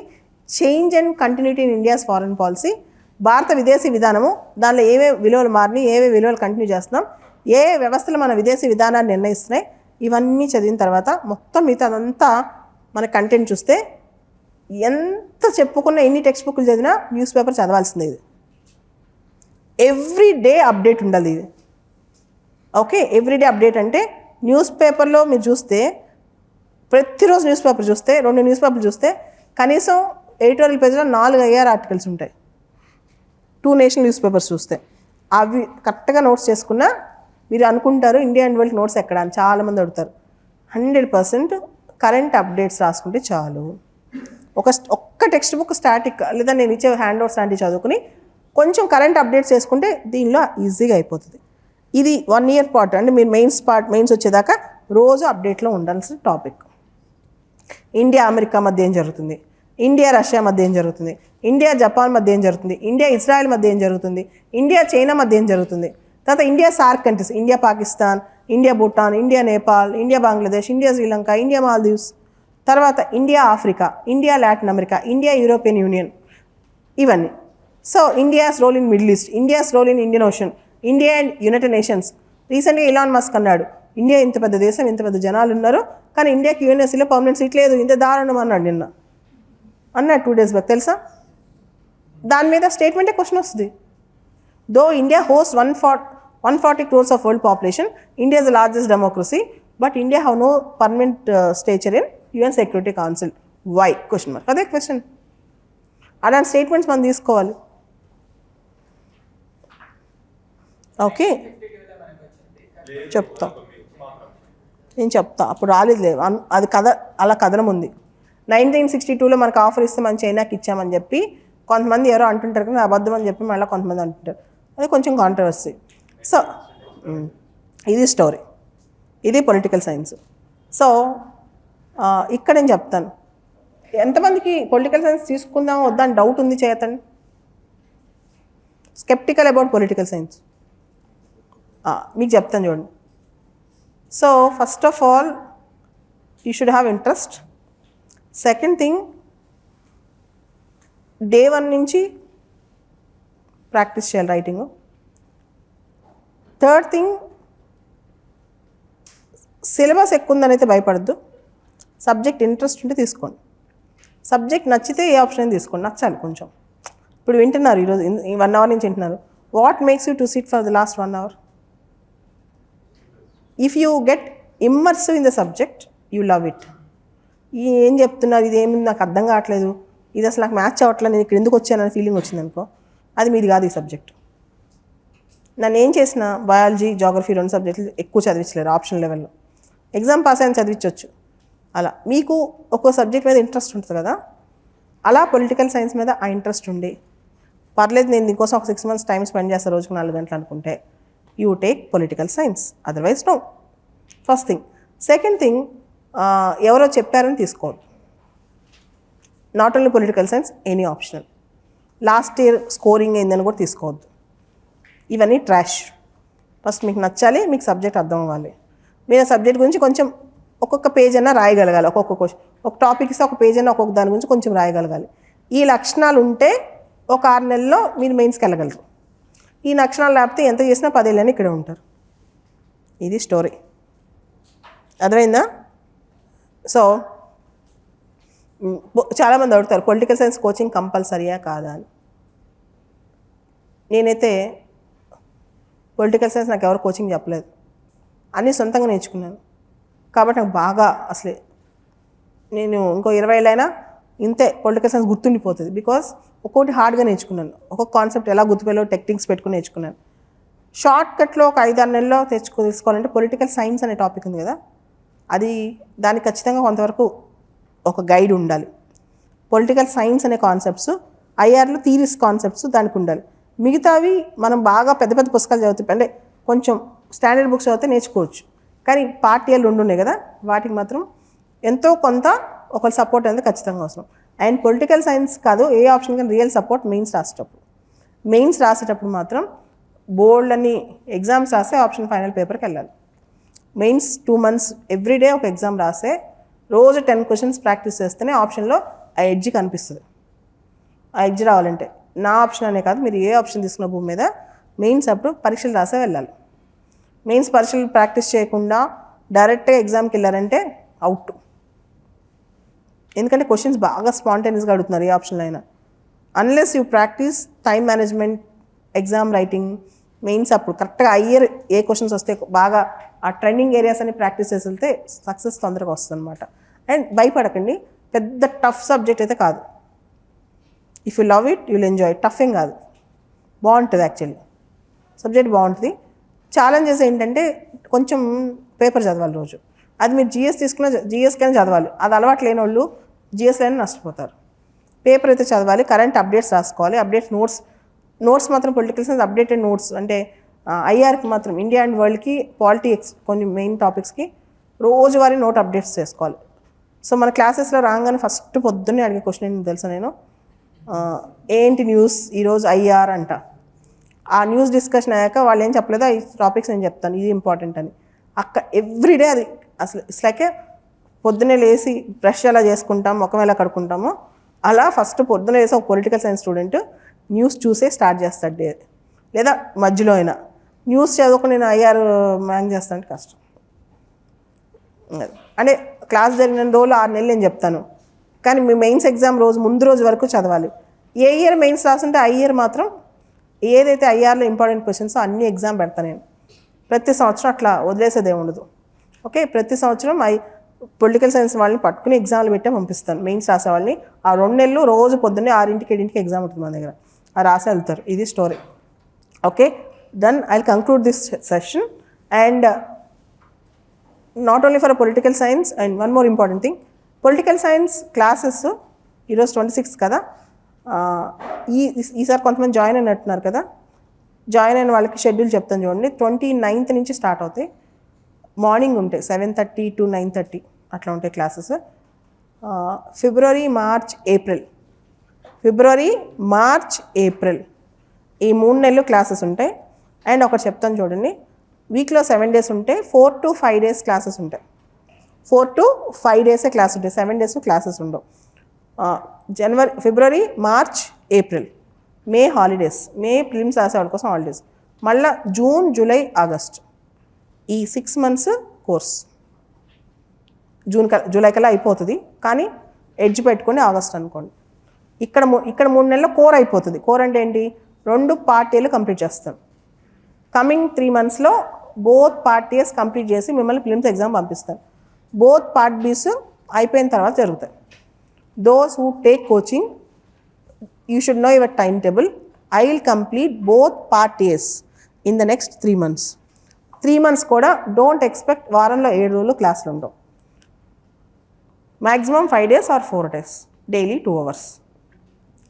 Speaker 1: change and continuity in India's foreign policy, భారత విదేశీ విధానము, దానిలో ఏవే విలువలు మారినాయి, ఏవే విలువలు కంటిన్యూ చేస్తున్నాం, ఏ వ్యవస్థలు మన విదేశీ విధానాన్ని నిర్ణయిస్తున్నాయి, ఇవన్నీ చదివిన తర్వాత మొత్తం మిగతా అదంతా మన కంటెంట్ చూస్తే ఎంత చెప్పుకున్న ఎన్ని టెక్స్ట్ బుక్లు చదివినా న్యూస్ పేపర్ చదవాల్సిందే. ఇది ఎవ్రీడే అప్డేట్ ఉండాలి ఇది. ఓకే, ఎవ్రీడే అప్డేట్ అంటే న్యూస్ పేపర్లో మీరు చూస్తే ప్రతిరోజు న్యూస్ పేపర్ చూస్తే 2 న్యూస్ పేపర్లు చూస్తే కనీసం ఎడిటోరియల్ పేజ్లో 4 ఆర్టికల్స్ ఉంటాయి. 2 నేషనల్ న్యూస్ పేపర్స్ చూస్తే అవి కరెక్ట్గా నోట్స్ చేసుకున్నా మీరు అనుకుంటారు ఇండియా అండ్ వరల్డ్ నోట్స్ ఎక్కడ అని చాలామంది అడుగుతారు. 100% కరెంట్ అప్డేట్స్ రాసుకుంటే చాలు. ఒక్క టెక్స్ట్ బుక్ స్టాటిక్ లేదా నేను ఇచ్చే హ్యాండ్ అవుట్స్ లాంటివి చదువుకుని కొంచెం కరెంట్ అప్డేట్స్ చేసుకుంటే దీనిలో ఈజీగా అయిపోతుంది. ఇది 1 year పాటు అంటే మీరు మెయిన్స్ వచ్చేదాకా రోజు అప్డేట్లో ఉండాల్సిన టాపిక్. ఇండియా అమెరికా మధ్య ఏం జరుగుతుంది, ఇండియా రష్యా మధ్య ఏం జరుగుతుంది, ఇండియా జపాన్ మధ్య ఏం జరుగుతుంది, ఇండియా ఇజ్రాయెల్ మధ్య ఏం జరుగుతుంది, ఇండియా చైనా మధ్య ఏం జరుగుతుంది, తర్వాత India SAARC countries, India Pakistan, India Bhutan, India Nepal, India Bangladesh, India Sri Lanka, India Maldives, తర్వాత India Africa, India Latin America, India European Union, ఇవన్నీ. So India's role in middle East, India's role in Indian Ocean, India and United Nations, రీసెంట్గా ఇలాన్ మస్క్ అన్నాడు, ఇండియా ఇంత పెద్ద దేశం, ఇంత పెద్ద జనాలు ఉన్నారు, కానీ ఇండియాకి యూఎన్ఎస్సీలో పర్మనెంట్ సీట్ లేదు, ఇంత దారుణం అన్నాడు నిన్న. అన్నాడు 2 days బ్యాక్, తెలుసా? దాని మీద స్టేట్మెంటే క్వశ్చన్ వస్తుంది. దో India host 140 crores of world population, India is the largest democracy, but India have no permanent stature in UN Security Council. Why? Question mark. అదే క్వశ్చన్. అలాంటి స్టేట్మెంట్స్ మనం తీసుకోవాలి. ఓకే, చెప్తా, నేను చెప్తా. అప్పుడు రాలేదు, అది కథ అలా కథనం ఉంది. 1962లో మనకు ఆఫర్ ఇస్తే మనం చైనాకి ఇచ్చామని చెప్పి కొంతమంది ఎవరో అంటుంటారు, కానీ అబద్ధం అని చెప్పి మళ్ళీ కొంతమంది అంటుంటారు. అది కొంచెం కాంట్రవర్సీ. సో ఇది స్టోరీ, ఇది పొలిటికల్ సైన్స్. సో ఇక్కడ నేను చెప్తాను, ఎంతమందికి పొలిటికల్ సైన్స్ తీసుకుందాం వద్దా అని డౌట్ ఉంది చేతండి? Sceptical about political science. మీకు చెప్తాను చూడండి. So first of all you should have interest. Second thing, day 1 నుంచి ప్రాక్టీస్ చేయాలి రైటింగ్. థర్డ్ థింగ్, సిలబస్ ఎక్కువ ఉందని అయితే భయపడద్దు. సబ్జెక్ట్ ఇంట్రెస్ట్ ఉంటే తీసుకోండి. సబ్జెక్ట్ నచ్చితే ఏ ఆప్షన్ తీసుకోండి, నచ్చాలి కొంచెం. ఇప్పుడు వింటున్నారు, ఈరోజు 1 hour నుంచి వింటున్నారు. What makes you to SIT for the last 1 hour? If you get immersive in the subject, you love it. ఏం చెప్తున్నారు, ఇది ఏమి నాకు అర్థం కావట్లేదు, ఇది అసలు నాకు మ్యాచ్ అవ్వట్లేదు, నేను ఇక్కడ ఎందుకు వచ్చానని ఫీలింగ్ వచ్చిందనుకో, అది మీది కాదు ఈ సబ్జెక్ట్. నన్ను ఏం చేసిన బయాలజీ, జాగ్రఫీ 2 సబ్జెక్టులు ఎక్కువ చదివించలేరు ఆప్షన్ లెవెల్లో. ఎగ్జామ్ పాస్ అయిన చదివించవచ్చు. అలా మీకు ఒక్కో సబ్జెక్ట్ మీద ఇంట్రెస్ట్ ఉంటుంది కదా, అలా పొలిటికల్ సైన్స్ మీద ఆ ఇంట్రెస్ట్ ఉండి, పర్లేదు నేను దీనికోసం ఒక 6 months టైం స్పెండ్ చేస్తాను రోజుకు 4 గంటలు అనుకుంటే, you take political science. Otherwise no. First thing. Second thing, ఎవరో చెప్పారని తీసుకోవద్దు. Not only political science, any optional. Last year scoring అయిందని కూడా తీసుకోవద్దు. ఇవన్నీ ట్రాష్. ఫస్ట్ మీకు నచ్చాలి, మీకు సబ్జెక్ట్ అర్థం అవ్వాలి. మీరు ఆ సబ్జెక్ట్ గురించి కొంచెం ఒక్కొక్క పేజ్ అయినా రాయగలగాలి. ఒక్కొక్క క్వశ్చన్, ఒక టాపిక్ ఇస్తే ఒక పేజ్ అయినా ఒక్కొక్క దాని గురించి కొంచెం రాయగలగాలి. ఈ లక్షణాలు ఉంటే ఒక 6 నెలల్లో మీరు మెయిన్స్కి వెళ్ళగలరు. ఈ లక్షణాలు లేకపోతే ఎంత చేసినా 10 ఏళ్ళని ఇక్కడే ఉంటారు. ఇది స్టోరీ. అర్థమైందా? సో చాలామంది అడుగుతారు పొలిటికల్ సైన్స్ కోచింగ్ కంపల్సరీయా కాదా అని. నేనైతే పొలిటికల్ సైన్స్ నాకు ఎవరు కోచింగ్ చెప్పలేదు, అన్నీ సొంతంగా నేర్చుకున్నాను. కాబట్టి నాకు బాగా అసలే నేను ఇంకో 20 ఏళ్ళైనా ఇంతే పొలిటికల్ సైన్స్ గుర్తుండిపోతుంది. బికాస్ ఒక్కొక్కటి హార్డ్గా నేర్చుకున్నాను. ఒక్కొక్క కాన్సెప్ట్ ఎలా గుర్తుపెలో టెక్నిక్స్ పెట్టుకుని నేర్చుకున్నాను. షార్ట్ కట్లో ఒక 5-6 నెలల్లో తెలుసుకోవాలంటే పొలిటికల్ సైన్స్ అనే టాపిక్ ఉంది కదా, అది దానికి ఖచ్చితంగా కొంతవరకు ఒక గైడ్ ఉండాలి. పొలిటికల్ సైన్స్ అనే కాన్సెప్ట్స్, ఐఆర్లో థీరీస్ కాన్సెప్ట్స్ దానికి ఉండాలి. మిగతావి మనం బాగా పెద్ద పెద్ద పుస్తకాలు చదువుతాయి, అంటే కొంచెం స్టాండర్డ్ బుక్స్ చదివితే నేర్చుకోవచ్చు. కానీ పార్టీలు 2 ఉన్నాయి కదా, వాటికి మాత్రం ఎంతో కొంత ఒకరి సపోర్ట్ అనేది ఖచ్చితంగా అవసరం. అండ్ పొలిటికల్ సైన్స్ కాదు, ఏ ఆప్షన్ కానీ రియల్ సపోర్ట్ మెయిన్స్ రాసేటప్పుడు మాత్రం బోల్డ్ అని ఎగ్జామ్స్ రాసే ఆప్షన్ ఫైనల్ పేపర్కి వెళ్ళాలి. మెయిన్స్ 2 months ఎవ్రీడే ఒక ఎగ్జామ్ రాసే, రోజు 10 questions ప్రాక్టీస్ చేస్తేనే ఆప్షన్లో ఆ ఎడ్జ్ కనిపిస్తుంది. ఆ ఎడ్జ్ రావాలంటే నా ఆప్షన్ అనే కాదు, మీరు ఏ ఆప్షన్ తీసుకున్న భూమి మీద మెయిన్స్ అప్పుడు పరీక్షలు రాసే వెళ్ళాలి. మెయిన్స్ పరీక్షలు ప్రాక్టీస్ చేయకుండా డైరెక్ట్గా ఎగ్జామ్కి వెళ్ళారంటే అవుట్. ఎందుకంటే క్వశ్చన్స్ బాగా స్పాంటేనియస్గా అడుగుతున్నారు ఏ ఆప్షన్లో అయినా. Unless you practice time management, exam writing, mains అప్పుడు కరెక్ట్గా అయ్యర్ ఏ క్వశ్చన్స్ వస్తే బాగా ఆ ట్రెండింగ్ ఏరియాస్ అని ప్రాక్టీస్ చేసి వెళ్తే సక్సెస్ తొందరగా వస్తుంది అనమాట. అండ్ భయపడకండి, పెద్ద టఫ్ సబ్జెక్ట్ అయితే కాదు. If you love it, you'll enjoy. Tough ఏం కాదు, బాగుంటుంది. యాక్చువల్లీ సబ్జెక్ట్ బాగుంటుంది. ఛాలెంజెస్ ఏంటంటే కొంచెం పేపర్ చదవాలి రోజు. అది మీరు జిఎస్ తీసుకున్న జిఎస్కైనా చదవాలి. అది అలవాటు లేని వాళ్ళు జిఎస్లైనా నష్టపోతారు. పేపర్ అయితే చదవాలి, కరెంట్ అప్డేట్స్ రాసుకోవాలి. అప్డేట్స్ నోట్స్ మాత్రం పొలిటికల్ సైన్స్ అప్డేటెడ్ నోట్స్, అంటే ఐఆర్కి మాత్రం ఇండియా అండ్ వరల్డ్కి పాలిటిక్స్ కొన్ని మెయిన్ టాపిక్స్కి రోజువారీ నోట్ అప్డేట్స్ చేసుకోవాలి. సో మన క్లాసెస్లో రాగానే ఫస్ట్ పొద్దున్నే అడిగే క్వశ్చన్ ఏంటి తెలుసా, నేను ఏంటి న్యూస్ ఈరోజు ఐఆర్ అంట. ఆ న్యూస్ డిస్కషన్ అయ్యాక వాళ్ళు ఏం చెప్పలేదో ఈ టాపిక్స్ నేను చెప్తాను, ఇది ఇంపార్టెంట్ అని. ఎవ్రీడే అది అసలు ఇట్స్ లైక్ పొద్దున్నే లేసి బ్రష్ ఎలా చేసుకుంటాం, ముఖం ఎలా కడుక్కుంటామో అలా ఫస్ట్ పొద్దున్న లేసి ఒక పొలిటికల్ సైన్స్ స్టూడెంట్ న్యూస్ చూసే స్టార్ట్ చేస్తాడు డే, లేదా మధ్యలో అయినా. న్యూస్ చదువుకుని నేను ఐఆర్ మ్యాన్ చేస్తానంటే కష్టం. అంటే క్లాస్ జరిగిన రోజులు 6 నెలలు నేను చెప్తాను, కానీ మీ మెయిన్స్ ఎగ్జామ్ ముందు రోజు వరకు చదవాలి. ఏ ఇయర్ మెయిన్స్ రాస్తుంటే ఆ ఇయర్ మాత్రం ఏదైతే ఐఆర్లో ఇంపార్టెంట్ క్వశ్చన్స్ అన్ని ఎగ్జామ్ పెడతాను నేను. ప్రతి సంవత్సరం అట్లా వదిలేసేదే ఉండదు. ఓకే, ప్రతి సంవత్సరం పొలిటికల్ సైన్స్ వాళ్ళని పట్టుకుని ఎగ్జామ్లు పెట్టే పంపిస్తాను. మెయిన్స్ రాసే వాళ్ళని ఆ 2 నెలలు రోజు పొద్దున్నే 6ంటికి 7ంటికి ఎగ్జామ్ ఉంటుంది మన దగ్గర, రాసి వెళ్తారు. ఇది story. Okay, then I will conclude this session. And not only for political science, and one more important thing, political science classes ఈరోజు 26 కదా, ఈసారి కొంతమంది జాయిన్ అయినట్టున్నారు కదా. జాయిన్ అయిన వాళ్ళకి షెడ్యూల్ చెప్తాను చూడండి. 29th నుంచి స్టార్ట్ అవుతాయి. మార్నింగ్ ఉంటాయి 7:30 to 9:30 అట్లా ఉంటాయి క్లాసెస్. ఫిబ్రవరి, మార్చ్, ఏప్రిల్ ఈ 3 నెలలు క్లాసెస్ ఉంటాయి. అండ్ ఒకటి చెప్తాను చూడండి, వీక్లో 7 days ఉంటాయి, 4 to 5 days క్లాసెస్ ఉంటాయి. 4 to 5 days క్లాస్ ఉంటాయి, 7 days క్లాసెస్ ఉండవు. ఫిబ్రవరి, మార్చ్, ఏప్రిల్, మే హాలిడేస్, మే ప్రిలిమ్స్ రాసేవాళ్ళ కోసం హాలిడేస్. మళ్ళీ జూన్, జూలై, ఆగస్ట్ ఈ 6 months కోర్స్. జూలై కల్లా అయిపోతుంది, కానీ ఎడ్జ్ పెట్టుకొని ఆగస్ట్ అనుకోండి. ఇక్కడ 3 నెలల కోర్ అయిపోతుంది. కోర్ అంటే ఏంటి? 2 part Aలు కంప్లీట్ చేస్తాం. కమింగ్ 3 monthsలో బోత్ part As కంప్లీట్ చేసి మిమ్మల్ని ప్రిలిమ్స్ ఎగ్జామ్ పంపిస్తాను. బోత్ part Bs అయిపోయిన తర్వాత జరుగుతాయి. Those who take coaching, you should know your time table. I will complete both part As in the next 3 months. 3 months కూడా డోంట్ ఎక్స్పెక్ట్ వారంలో 7 రోజులు క్లాసులు ఉండవు. Maximum 5 days or 4 days, daily 2 hours.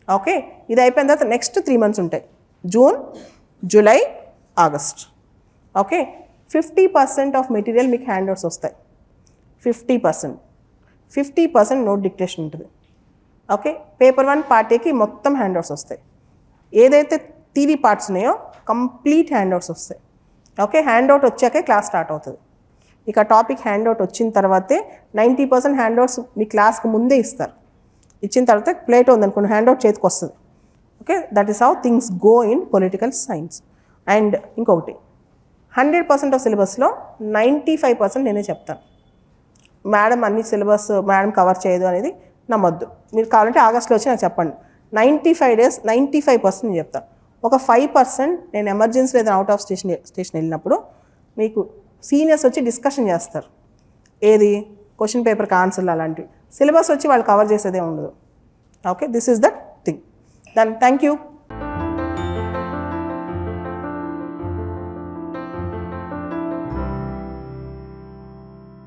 Speaker 1: Okay, ఇది అయిపోయిన తర్వాత నెక్స్ట్ 3 months ఉంటాయి, June, July, August. Okay, 50% of material మీకు హ్యాండ్అవుట్స్ వస్తాయి. 50% నోట్ డిక్టేషన్ ఉంటుంది. ఓకే, పేపర్ 1 part Aకి మొత్తం హ్యాండ్అవుట్స్ వస్తాయి. ఏదైతే థియరీ పార్ట్స్ ఉన్నాయో కంప్లీట్ హ్యాండ్అవుట్స్ వస్తాయి. ఓకే, హ్యాండ్అవుట్ వచ్చాకే క్లాస్ స్టార్ట్ అవుతుంది. ఇక టాపిక్ హ్యాండ్అవుట్ వచ్చిన తర్వాతే 90% హ్యాండ్అవుట్స్ మీ క్లాస్కి ముందే ఇస్తారు. ఇచ్చిన తర్వాత ప్లేట్ ఉందనుకోండి, హ్యాండ్అవుట్ చేతికి వస్తుంది. Okay, that is how things go in political science. And ఇంకొకటి, 100% ఆఫ్ సిలబస్లో 95% నేనే చెప్తాను. మేడం అన్ని సిలబస్ మేడం కవర్ చేయదు అనేది నమ్మొద్దు. మీరు కావాలంటే ఆగస్ట్లో వచ్చి నాకు చెప్పండి. 95 days 95% నేను చెప్తాను. ఒక 5% నేను ఎమర్జెన్సీ లేదా అవుట్ ఆఫ్ స్టేషన్ వెళ్ళినప్పుడు మీకు సీనియర్స్ వచ్చి డిస్కషన్ చేస్తారు. ఏది? క్వశ్చన్ పేపర్కి ఆన్సర్లు అలాంటివి. సిలబస్ వచ్చి వాళ్ళు కవర్ చేసేదే ఉండదు. Okay, this is the thing. Then thank you.